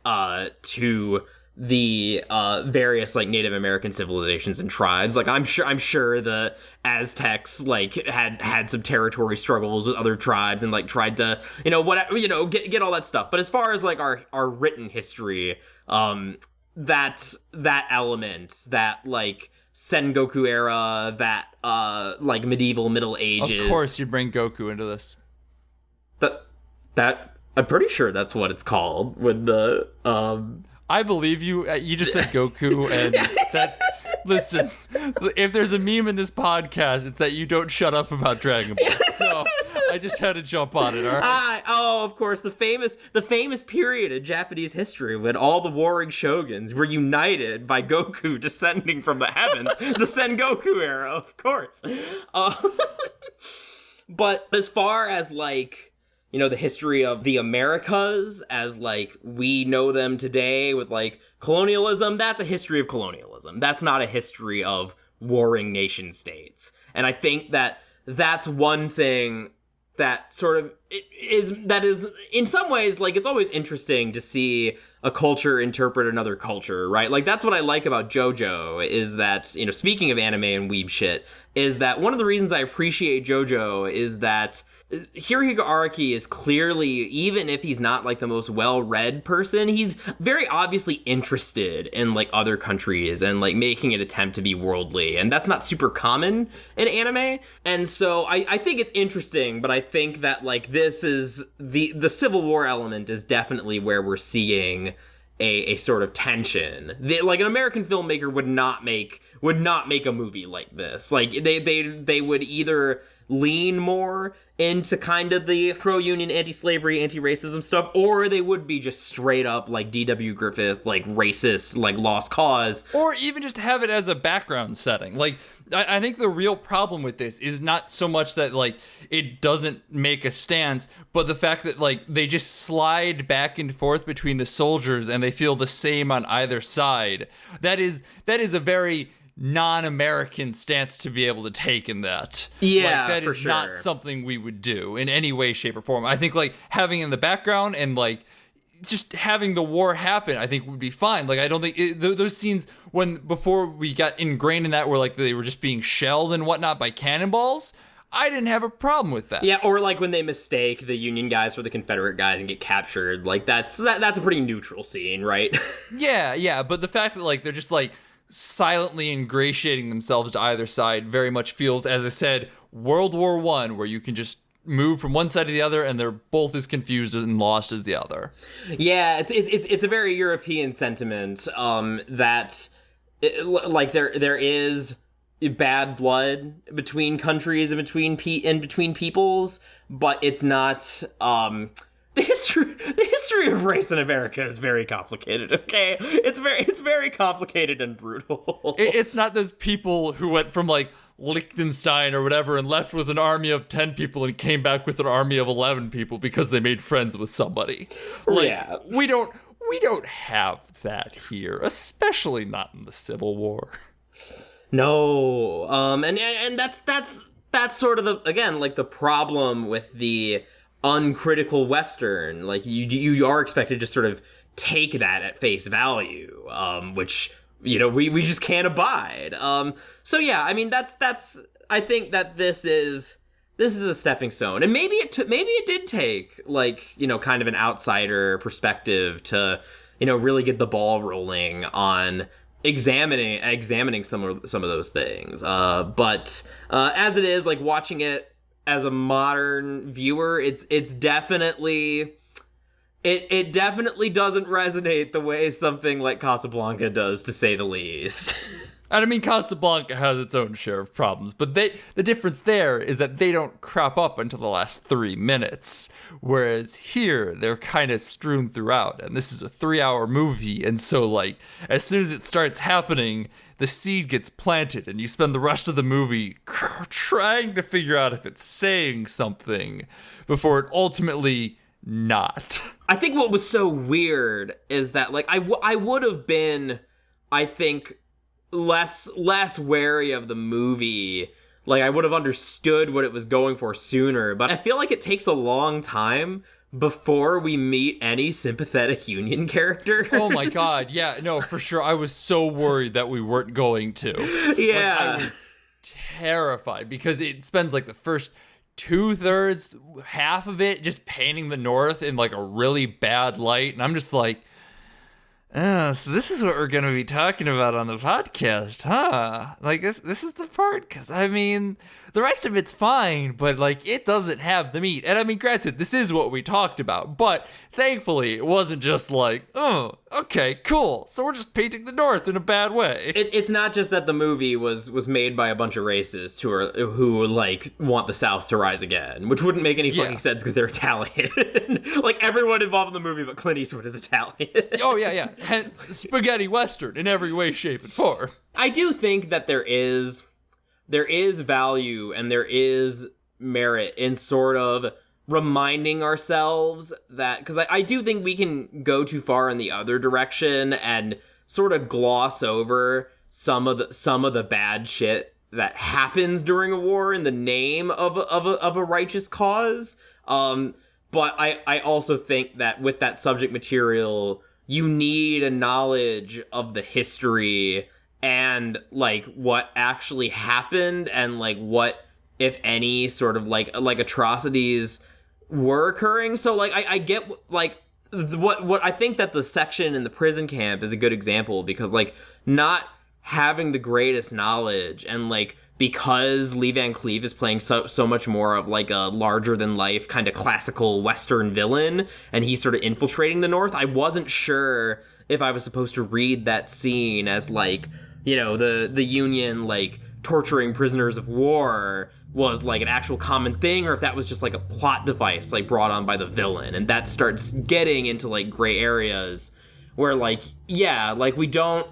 to the various, like, Native American civilizations and tribes, like, I'm sure the Aztecs, like, had some territory struggles with other tribes and, like, tried to get all that stuff. But as far as, like, our written history, that element, that, like, Sengoku era, that like, medieval Middle Ages. Of course you bring Goku into this. That I'm pretty sure that's what it's called with the I believe you. You just said Goku, and that. Listen, if there's a meme in this podcast, it's that you don't shut up about Dragon Ball. So I just had to jump on it. All right. Of course, the famous period in Japanese history when all the warring shoguns were united by Goku descending from the heavens, the Sengoku era, of course. But as far as like, you know, the history of the Americas as like we know them today with like colonialism, that's a history of colonialism. That's not a history of warring nation states. And I think that that's one thing that sort of is in some ways, like, it's always interesting to see a culture interpret another culture, right? Like, that's what I like about JoJo, is that, you know, speaking of anime and weeb shit, is that one of the reasons I appreciate JoJo is that Hirohiko Araki is clearly, even if he's not like the most well-read person, he's very obviously interested in like other countries and like making an attempt to be worldly, and that's not super common in anime. And so I think it's interesting, but I think that like this is the Civil War element is definitely where we're seeing a sort of tension. Like an American filmmaker would not make a movie like this. Like they would either lean more into kind of the pro-union, anti-slavery, anti-racism stuff, or they would be just straight up like D.W. Griffith, like racist, like Lost Cause. Or even just have it as a background setting. Like, I think the real problem with this is not so much that like it doesn't make a stance, but the fact that like they just slide back and forth between the soldiers and they feel the same on either side. That is a very non-American stance to be able to take in that. Yeah, like, that for is sure. not something we would do in any way, shape, or form. I think like having in the background and like just having the war happen, I think would be fine. Like, I don't think those scenes before we got ingrained in that, where like they were just being shelled and whatnot by cannonballs, I didn't have a problem with that. Yeah, or like when they mistake the Union guys for the Confederate guys and get captured, like that's a pretty neutral scene, right? Yeah, but the fact that like they're just like silently ingratiating themselves to either side very much feels, as I said, World War I, where you can just move from one side to the other and they're both as confused and lost as the other. Yeah, it's a very European sentiment, that like there is bad blood between countries and between peoples, but it's not the history of race in America is very complicated, okay? It's very complicated and brutal. It's not those people who went from like Liechtenstein or whatever and left with an army of 10 people and came back with an army of 11 people because they made friends with somebody. Like, yeah. We don't have that here, especially not in the Civil War. No. And that's sort of again like the problem with the uncritical Western. Like you are expected to sort of take that at face value, which, you know, we just can't abide. So yeah, I mean that's I think that this is a stepping stone, and maybe it did take like, you know, kind of an outsider perspective to, you know, really get the ball rolling on examining some of those things. But as it is, like watching it as a modern viewer, it's definitely it definitely doesn't resonate the way something like Casablanca does, to say the least. And I mean, Casablanca has its own share of problems, but the difference there is that they don't crop up until the last 3 minutes, whereas here they're kind of strewn throughout, and this is a 3-hour movie, and so like as soon as it starts happening, the seed gets planted, and you spend the rest of the movie trying to figure out if it's saying something before it ultimately not. I think what was so weird is that like I would have been, I think, less wary of the movie. Like, I would have understood what it was going for sooner, but I feel like it takes a long time before we meet any sympathetic Union character. Oh my god, yeah, no, for sure. I was so worried that we weren't going to. Yeah. Like, I was terrified because it spends like the first 2/3, half of it just painting the North in like a really bad light, and I'm just like, oh, so this is what we're going to be talking about on the podcast, huh? Like, this is the part, because, I mean, the rest of it's fine, but like it doesn't have the meat. And I mean, granted, this is what we talked about, but thankfully it wasn't just like, oh, okay, cool, so we're just painting the North in a bad way. It's not just that the movie was made by a bunch of racists who like want the South to rise again, which wouldn't make any fucking sense because they're Italian. Like everyone involved in the movie but Clint Eastwood is Italian. Oh yeah. Spaghetti Western in every way, shape, and form. I do think that there is value and there is merit in sort of reminding ourselves that, because I do think we can go too far in the other direction and sort of gloss over some of the bad shit that happens during a war in the name of a righteous cause. But I also think that with that subject material, you need a knowledge of the history and like what actually happened and like what, if any, sort of like atrocities were occurring. So like I get like what I think that the section in the prison camp is a good example, because like not having the greatest knowledge and like because Lee Van Cleef is playing so much more of like a larger than life kind of classical Western villain and he's sort of infiltrating the North, I wasn't sure if I was supposed to read that scene as like, you know, the Union like torturing prisoners of war was like an actual common thing, or if that was just like a plot device like brought on by the villain. And that starts getting into like gray areas where like, yeah, like we don't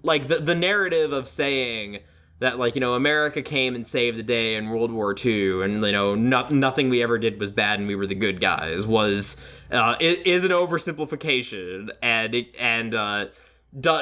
like the narrative of saying that, like, you know, America came and saved the day in World War II, and, you know, nothing we ever did was bad and we were the good guys, is an oversimplification, and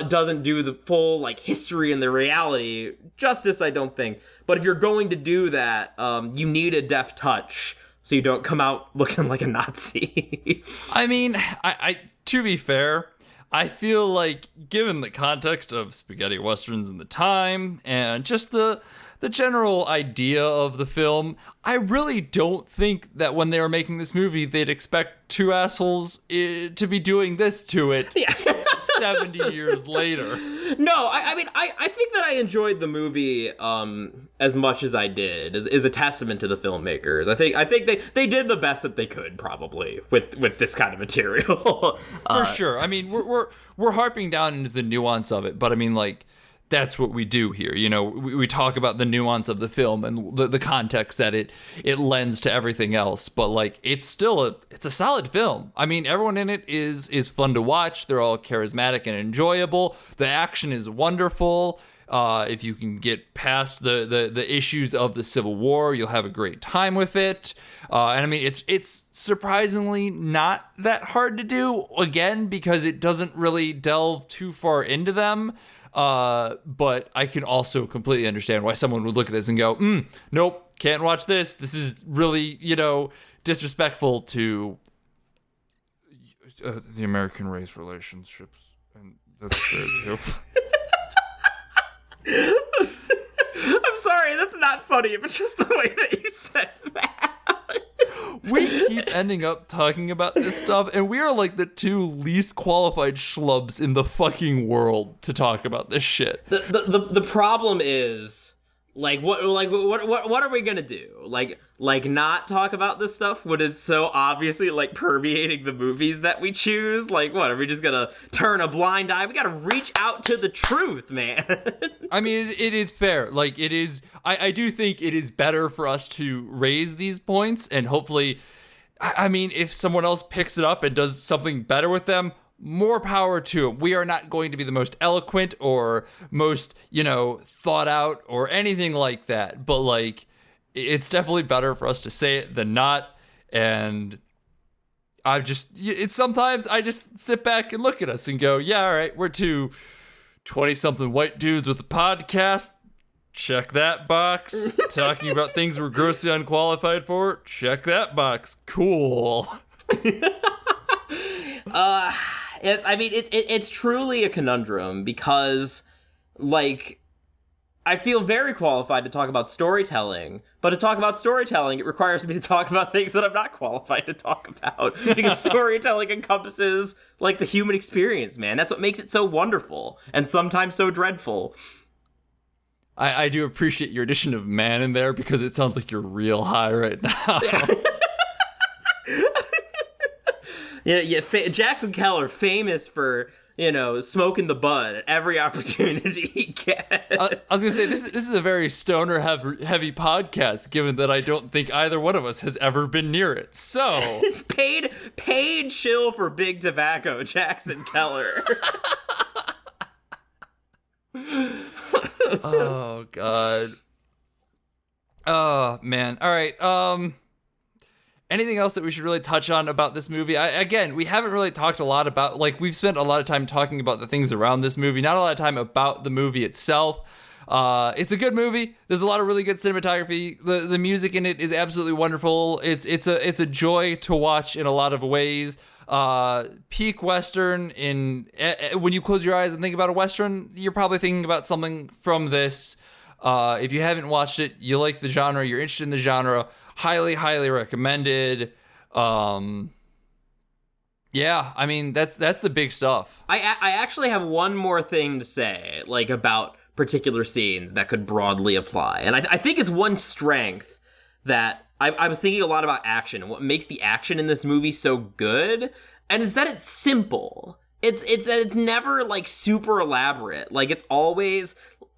doesn't do the full, like, history and the reality justice, I don't think. But if you're going to do that, you need a deft touch so you don't come out looking like a Nazi. I mean, I to be fair, I feel like, given the context of spaghetti westerns in the time and just the general idea of the film, I really don't think that when they were making this movie, they'd expect two assholes to be doing this to it 70 years later. No, I mean, I think that I enjoyed the movie as much as I did is a testament to the filmmakers. I think they did the best that they could, probably, with this kind of material. For sure. I mean, we're harping down into the nuance of it, but I mean, like, that's what we do here. You know, we talk about the nuance of the film and the context that it lends to everything else. But like, it's still a solid film. I mean, everyone in it is fun to watch. They're all charismatic and enjoyable. The action is wonderful. If you can get past the issues of the Civil War, you'll have a great time with it. And I mean, it's surprisingly not that hard to do, again, because it doesn't really delve too far into them. But I can also completely understand why someone would look at this and go, nope, can't watch this. This is really, you know, disrespectful to the American race relationships. And that's fair too. I'm sorry, that's not funny, but just the way that you said that. We keep ending up talking about this stuff, and we are like the two least qualified schlubs in the fucking world to talk about this shit. The problem is, what are we gonna do? Like not talk about this stuff when it's so obviously like permeating the movies that we choose? Like, what, are we just gonna turn a blind eye? We gotta reach out to the truth, man. I mean, it is fair. Like, it is. I do think it is better for us to raise these points, and hopefully, I mean, if someone else picks it up and does something better with them, more power to them. We are not going to be the most eloquent or most, you know, thought out or anything like that. But like, it's definitely better for us to say it than not. And sometimes I just sit back and look at us and go, yeah, all right, we're two 20-something white dudes with a podcast. Check that box. Talking about things we're grossly unqualified for. Check that box. Cool. It's truly a conundrum because, like, I feel very qualified to talk about storytelling, but to talk about storytelling, it requires me to talk about things that I'm not qualified to talk about, because storytelling encompasses, like, the human experience, man. That's what makes it so wonderful and sometimes so dreadful. I do appreciate your addition of man in there because it sounds like you're real high right now. Jackson Keller, famous for, smoking the bud at every opportunity he gets. I was gonna say this is a very stoner heavy podcast, given that I don't think either one of us has ever been near it. So paid shill for big tobacco, Jackson Keller. Oh God. Oh man. All right. Anything else that we should really touch on about this movie? Again, we haven't really talked a lot about, we've spent a lot of time talking about the things around this movie, not a lot of time about the movie itself. It's a good movie. There's a lot of really good cinematography. The music in it is absolutely wonderful. It's a joy to watch in a lot of ways. Peak Western when you close your eyes and think about a Western, you're probably thinking about something from this. If you haven't watched it, you like the genre, you're interested in the genre, highly, highly recommended. Yeah, I mean, that's the big stuff. I actually have one more thing to say, about particular scenes that could broadly apply. And I think it's one strength that I was thinking a lot about action and what makes the action in this movie so good, and is that it's simple. It's never super elaborate.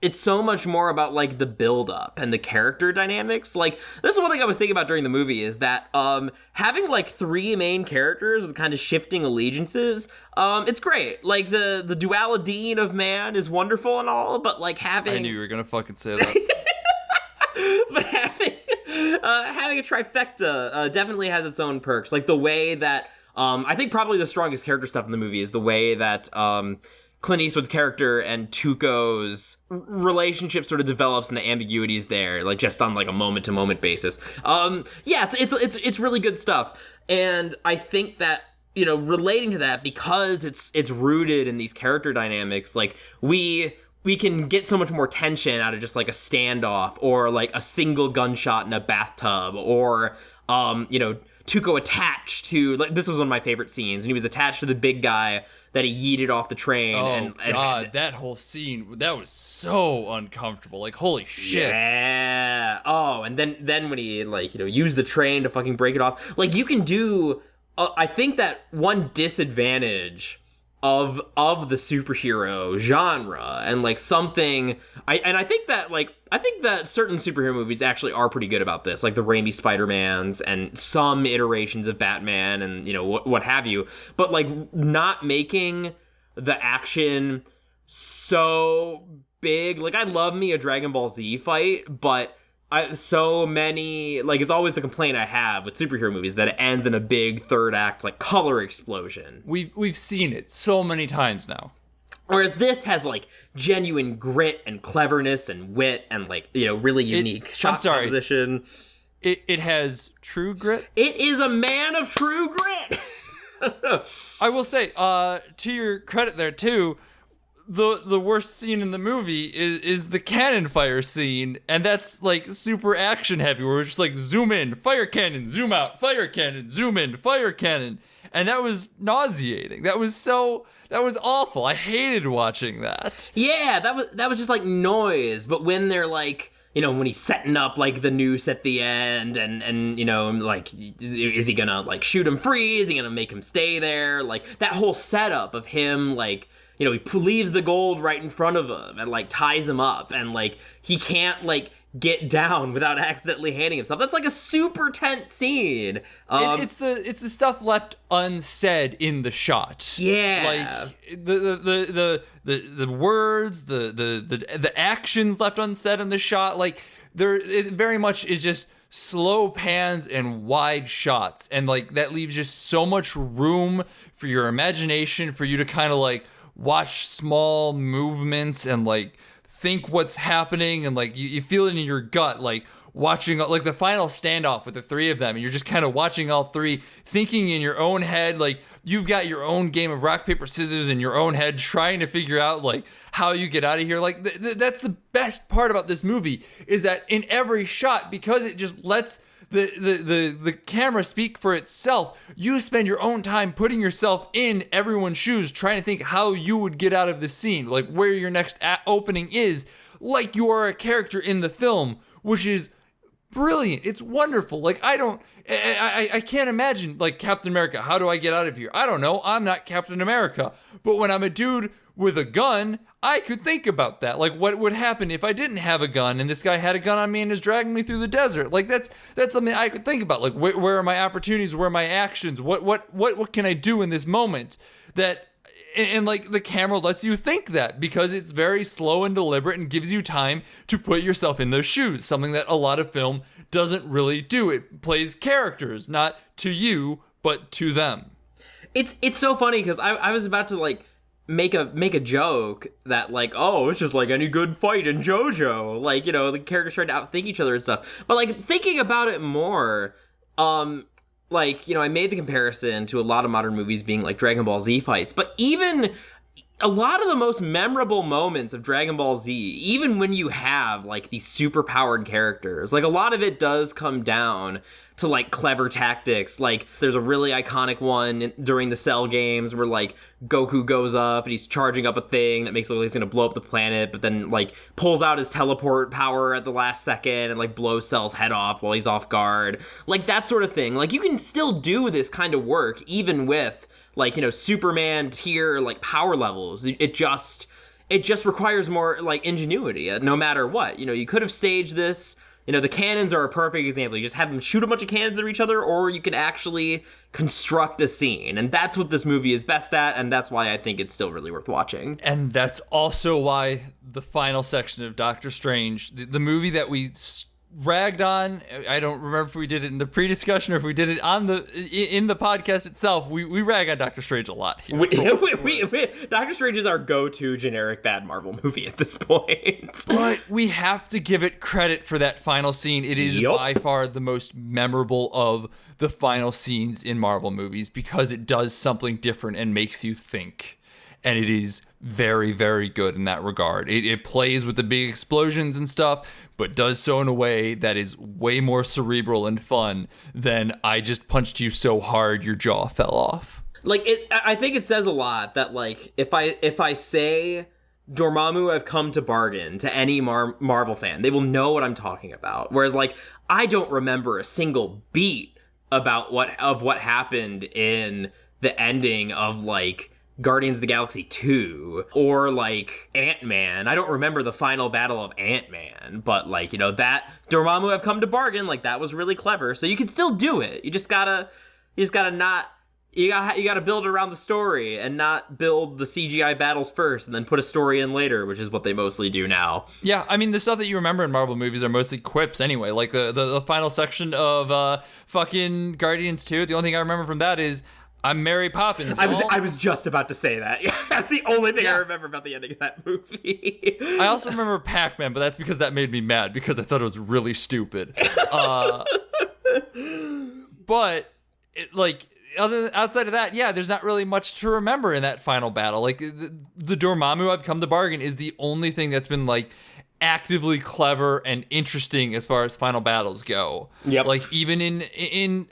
It's so much more about the build up and the character dynamics. This is one thing I was thinking about during the movie, is that having three main characters with kind of shifting allegiances, it's great. The duality of man is wonderful and all, but having, I knew you were gonna fucking say that. But having a trifecta definitely has its own perks. The way that I think probably the strongest character stuff in the movie is the way that Clint Eastwood's character and Tuco's relationship sort of develops, and the ambiguities there, just on a moment to moment basis. It's really good stuff, and I think that relating to that, because it's rooted in these character dynamics, we can get so much more tension out of just a standoff, or a single gunshot in a bathtub, or Tuco attached to, this was one of my favorite scenes, and he was attached to the big guy that he yeeted off the train. Oh, God, that whole scene, that was so uncomfortable. Holy shit. Yeah. Oh, and then when he, used the train to fucking break it off. You can do, I think that one disadvantage of the superhero genre, and something, I think that certain superhero movies actually are pretty good about this, the Raimi Spider-Mans and some iterations of Batman and what have you, but not making the action so big. I love me a Dragon Ball Z fight, but so many, it's always the complaint I have with superhero movies, that it ends in a big third act color explosion. We've seen it so many times now. Whereas this has genuine grit and cleverness and wit and really unique shot composition. It has true grit. It is a man of true grit. I will say, to your credit there too, the worst scene in the movie is the cannon fire scene, and that's super action heavy, where it's just zoom in, fire cannon, zoom out, fire cannon, zoom in, fire cannon, and that was nauseating. That was awful. I hated watching that. Yeah, that was just noise. But when they're when he's setting up the noose at the end, and is he gonna shoot him free? Is he gonna make him stay there? That whole setup of him he leaves the gold right in front of him and ties him up, and he can't get down without accidentally handing himself. That's a super tense scene. It's the stuff left unsaid in the shot. Yeah, the words, the actions left unsaid in the shot. It very much is just slow pans and wide shots, and that leaves just so much room for your imagination, for you to kind of watch small movements and think what's happening, and you feel it in your gut, watching the final standoff with the three of them, and you're just kind of watching all three, thinking in your own head, you've got your own game of rock paper scissors in your own head, trying to figure out how you get out of here. That's the best part about this movie, is that in every shot, because it just lets the camera speak for itself, you spend your own time putting yourself in everyone's shoes, trying to think how you would get out of the scene, where your next opening is. like you are a character in the film, which is brilliant. It's wonderful. Like, I can't imagine, like, Captain America, how do I get out of here? I don't know. I'm not Captain America. But when I'm a dude with a gun, I could think about that. Like, what would happen if I didn't have a gun and this guy had a gun on me and is dragging me through the desert? Like, that's something I could think about. Like, where are my opportunities? Where are my actions? What can I do in this moment? And like, the camera lets you think that because it's very slow and deliberate and gives you time to put yourself in those shoes, something that a lot of film doesn't really do. It plays characters, not to you, but to them. It's so funny because I was about to, like, make a joke that, like, oh, it's just like any good fight in JoJo. Like, you know, the characters trying to outthink each other and stuff. But, like, thinking about it more, like, you know, I made the comparison to a lot of modern movies being like Dragon Ball Z fights, but even a lot of the most memorable moments of Dragon Ball Z, even when you have, like, these super powered characters, like, a lot of it does come down to, like, clever tactics. Like, there's a really iconic one during the Cell games where, like, Goku goes up and he's charging up a thing that makes it look like he's gonna blow up the planet, but then, like, pulls out his teleport power at the last second and, like, blows Cell's head off while he's off guard. Like, that sort of thing. Like, you can still do this kind of work even with, like, you know, Superman tier, like, power levels. It just requires more, like, ingenuity, no matter what. You know, you could have staged this. You know, the cannons are a perfect example. You just have them shoot a bunch of cannons at each other, or you can actually construct a scene. And that's what this movie is best at, and that's why I think it's still really worth watching. And that's also why the final section of Doctor Strange, the movie that we ragged on, I don't remember if we did it in the pre-discussion or if we did it on in the podcast itself. We rag on Doctor Strange a lot here. Doctor Strange is our go-to generic bad Marvel movie at this point. But we have to give it credit for that final scene. It is by far the most memorable of the final scenes in Marvel movies because it does something different and makes you think. And it is very, very good in that regard. It plays with the big explosions and stuff, but does so in a way that is way more cerebral and fun than I just punched you so hard your jaw fell off. Like, I think it says a lot that, like, if I say Dormammu, I've come to bargain to any Marvel fan, they will know what I'm talking about. Whereas, like, I don't remember a single beat about what happened in the ending of, like, Guardians of the Galaxy 2 or, like, Ant-Man. I don't remember the final battle of Ant-Man, but, like, you know, that Dormammu, I've come to bargain, like, that was really clever. So you can still do it. You gotta build around the story and not build the CGI battles first and then put a story in later, which is what they mostly do now. Yeah, I mean, the stuff that you remember in Marvel movies are mostly quips anyway. Like the final section of fucking Guardians 2, the only thing I remember from that is, I'm Mary Poppins. I was just about to say that. Yeah, that's the only thing I remember about the ending of that movie. I also remember Pac-Man, but that's because that made me mad because I thought it was really stupid. But outside of that, yeah, there's not really much to remember in that final battle. Like the Dormammu, I've come to bargain, is the only thing that's been, like, actively clever and interesting as far as final battles go. Yep. Like, even in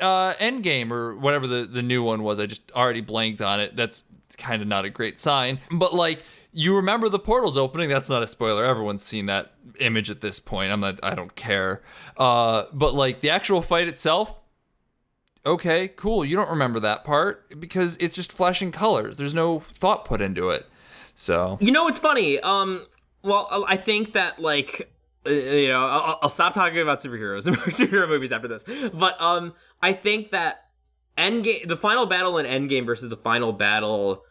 Endgame or whatever the new one was, I just already blanked on it. That's kind of not a great sign. But, like, you remember the portals opening. That's not a spoiler. Everyone's seen that image at this point. I don't care. But, like, the actual fight itself, okay, cool. You don't remember that part because it's just flashing colors. There's no thought put into it. So, you know, it's funny. Well, I think that, like, you know, I'll stop talking about superhero movies after this. But I think that the final battle in Endgame versus the final battle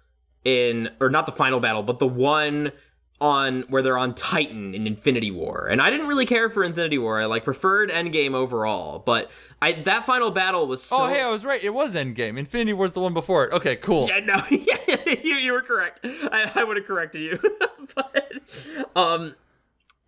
or not the final battle, but the one on where they're on Titan in Infinity War. And I didn't really care for Infinity War. I, like, preferred Endgame overall, but that final battle was so... Oh, hey, I was right. It was Endgame. Infinity War's the one before it. Okay, cool. Yeah, no, you were correct. I would have corrected you. But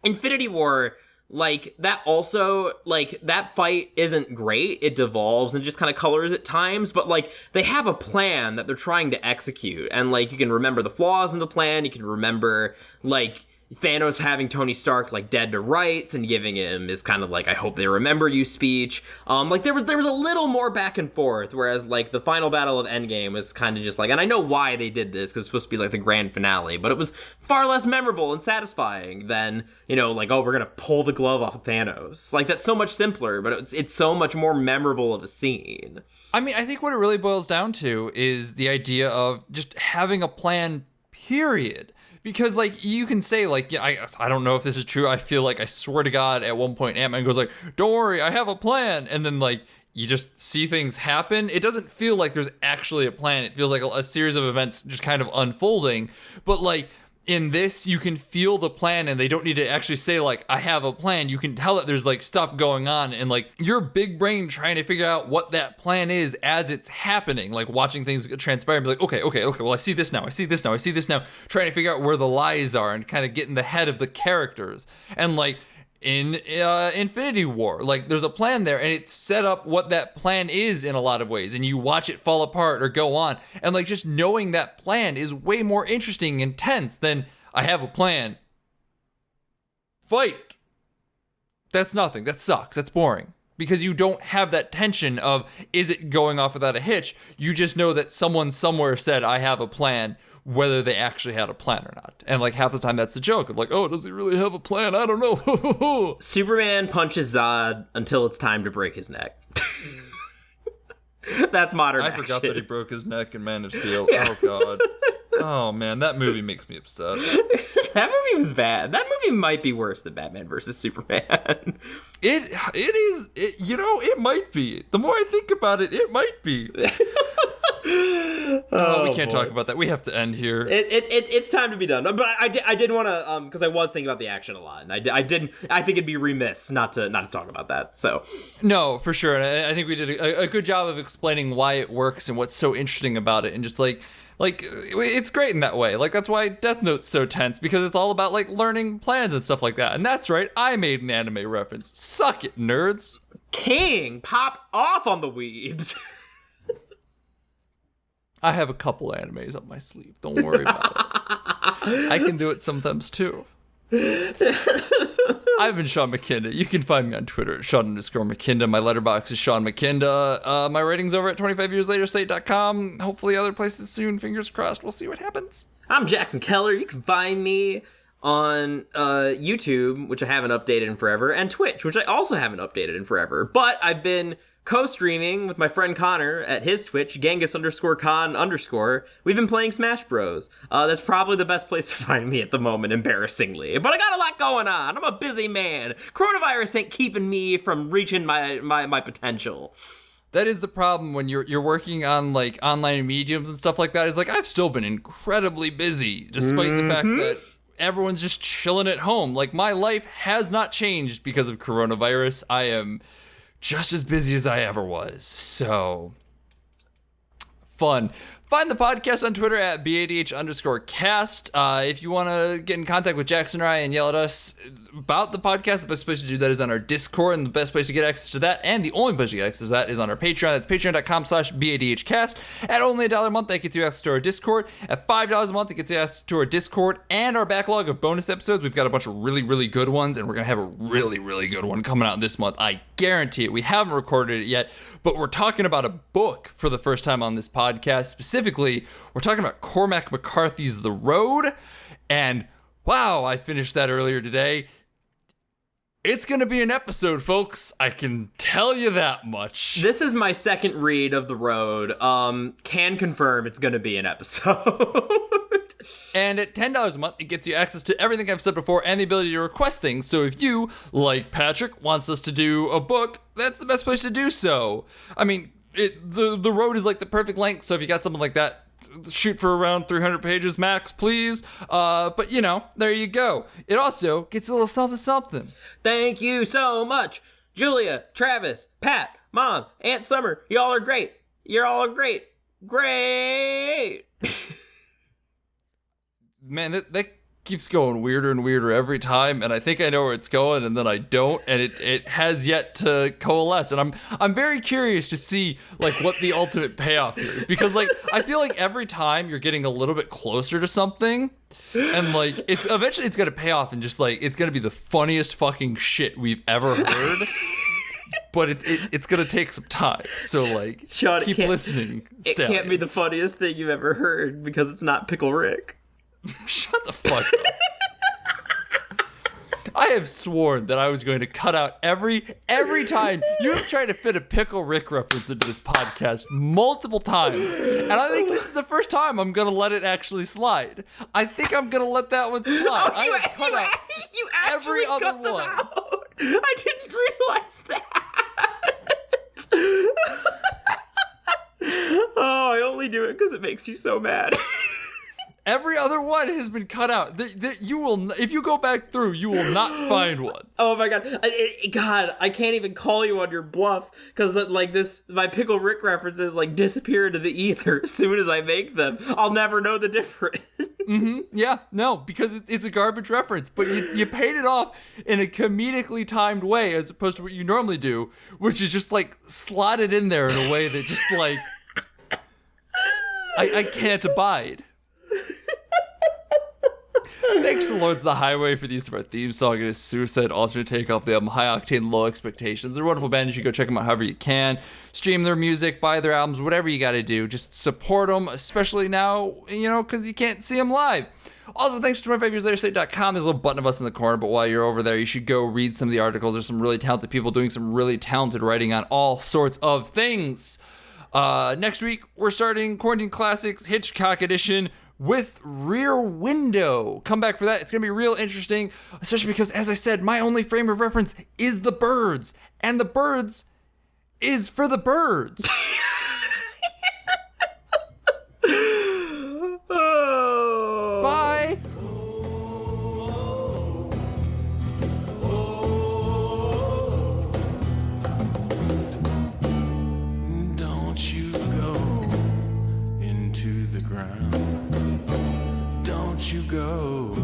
Infinity War, like, that also, like, that fight isn't great. It devolves and just kind of colors at times, but, like, they have a plan that they're trying to execute, and, like, you can remember the flaws in the plan. You can remember, like, Thanos having Tony Stark like dead to rights and giving him his kind of like I hope they remember you speech. Like there was a little more back and forth, whereas like the final battle of Endgame was kind of just like, and I know why they did this because it's supposed to be like the grand finale, but it was far less memorable and satisfying than, you know, like, oh, we're gonna pull the glove off of Thanos. Like that's so much simpler, but it's so much more memorable of a scene. I mean, I think what it really boils down to is the idea of just having a plan, period. Because, like, you can say, like, yeah, I don't know if this is true. I feel like, I swear to God, at one point, Ant-Man goes like, don't worry, I have a plan. And then, like, you just see things happen. It doesn't feel like there's actually a plan. It feels like a series of events just kind of unfolding. But, like, in this, you can feel the plan, and they don't need to actually say, like, I have a plan. You can tell that there's, like, stuff going on, and, like, your big brain trying to figure out what that plan is as it's happening, like, watching things transpire and be like, okay, well, I see this now, trying to figure out where the lies are and kind of get in the head of the characters. And, like, in Infinity War, like, there's a plan there, and it's set up what that plan is in a lot of ways, and you watch it fall apart or go on, and, like, just knowing that plan is way more interesting and tense than I have a plan, fight. That's nothing. That sucks. That's boring. Because you don't have that tension of, is it going off without a hitch? You just know that someone somewhere said, I have a plan, whether they actually had a plan or not. And, like, half the time that's the joke of, like, oh, does he really have a plan? I don't know. Superman punches Zod until it's time to break his neck. That's modern action. I forgot that he broke his neck in Man of Steel. Yeah. Oh, God. Oh, man, that movie makes me upset. That movie was bad. That movie might be worse than Batman versus Superman. It is, you know, it might be. The more I think about it, it might be. We can't talk about that. We have to end here. It's time to be done. But I did want to, because I was thinking about the action a lot, and I think it'd be remiss not to talk about that. So no, for sure. And I think we did a good job of explaining why it works and what's so interesting about it, and just like it's great in that way. Like, that's why Death Note's so tense, because it's all about, like, learning plans and stuff like that. And that's right, I made an anime reference. Suck it, nerds. King, pop off on the weebs. I have a couple animes up my sleeve. Don't worry about it. I can do it sometimes too. I've been Sean McKinda. You can find me on Twitter at Sean_McKinda. My letterbox is Sean McKinda. My rating's over at 25yearslatersite.com. Hopefully other places soon. Fingers crossed. We'll see what happens. I'm Jackson Keller. You can find me on YouTube, which I haven't updated in forever, and Twitch, which I also haven't updated in forever. But I've been co-streaming with my friend Connor at his Twitch, Genghis_Con_. We've been playing Smash Bros. That's probably the best place to find me at the moment, embarrassingly. But I got a lot going on. I'm a busy man. Coronavirus ain't keeping me from reaching my potential. That is the problem when you're working on, like, online mediums and stuff like that. Is like, I've still been incredibly busy, despite the fact that everyone's just chilling at home. Like, my life has not changed because of coronavirus. I am just as busy as I ever was. So, fun. Find the podcast on Twitter at BADH_cast. If you want to get in contact with Jackson or I and yell at us about the podcast, the best place to do that is on our Discord, and the best place to get access to that, and the only place to get access to that, is on our Patreon. That's patreon.com/BADHcast. At only $1 a month, that gets you access to our Discord. At $5 a month, it gets you access to our Discord and our backlog of bonus episodes. We've got a bunch of really, really good ones, and we're going to have a really, really good one coming out this month. I guarantee it. We haven't recorded it yet, but we're talking about a book for the first time on this podcast. Specifically, we're talking about Cormac McCarthy's The Road, and wow, I finished that earlier today. It's going to be an episode, folks. I can tell you that much. This is my second read of The Road. Can confirm it's going to be an episode. And at $10 a month, it gets you access to everything I've said before and the ability to request things. So if you, like Patrick, wants us to do a book, that's the best place to do so. I mean, the Road is like the perfect length, so if you got something like that, shoot for around 300 pages max, please. But, you know, there you go. It also gets a little something. Thank you so much, Julia, Travis, Pat, Mom, Aunt Summer. Y'all are great. You're all great. Great. Man, keeps going weirder and weirder every time, and I think I know where it's going, and then I don't, and it has yet to coalesce. And I'm very curious to see like what the ultimate payoff is, because like I feel like every time you're getting a little bit closer to something, and like it's eventually it's gonna pay off, and just like it's gonna be the funniest fucking shit we've ever heard. But it's gonna take some time, so like Sean, keep listening. It can't be the funniest thing you've ever heard because it's not Pickle Rick. Shut the fuck up. I have sworn that I was going to cut out every time. You have tried to fit a Pickle Rick reference into this podcast multiple times, and I think this is the first time I'm going to let it actually slide. I think I'm going to let that one slide. I have cut out every other one. I didn't realize that. Oh, I only do it because it makes you so mad. Every other one has been cut out. You will, if you go back through, you will not find one. Oh my god, God! I can't even call you on your bluff because like my Pickle Rick references like disappear into the ether as soon as I make them. I'll never know the difference. Yeah, no, because it's a garbage reference, but you paid it off in a comedically timed way as opposed to what you normally do, which is just like slot it in there in a way that just like I can't abide. Thanks to Lords of the Highway for the use of our theme song. It is Suicide alternate take off the album High Octane Low Expectations. They're a wonderful band. You should go check them out however you can. Stream their music, buy their albums, whatever you got to do. Just support them, especially now, because you can't see them live. Also, thanks to 25yearslaterstate.com. There's a little button of us in the corner, but while you're over there, you should go read some of the articles. There's some really talented people doing some really talented writing on all sorts of things. Next week, we're starting Quarantine Classics Hitchcock Edition with Rear Window. Come back for that. It's going to be real interesting, especially because, as I said, my only frame of reference is the birds, and the birds is for the birds. Bye. Don't you go into the ground. Don't you go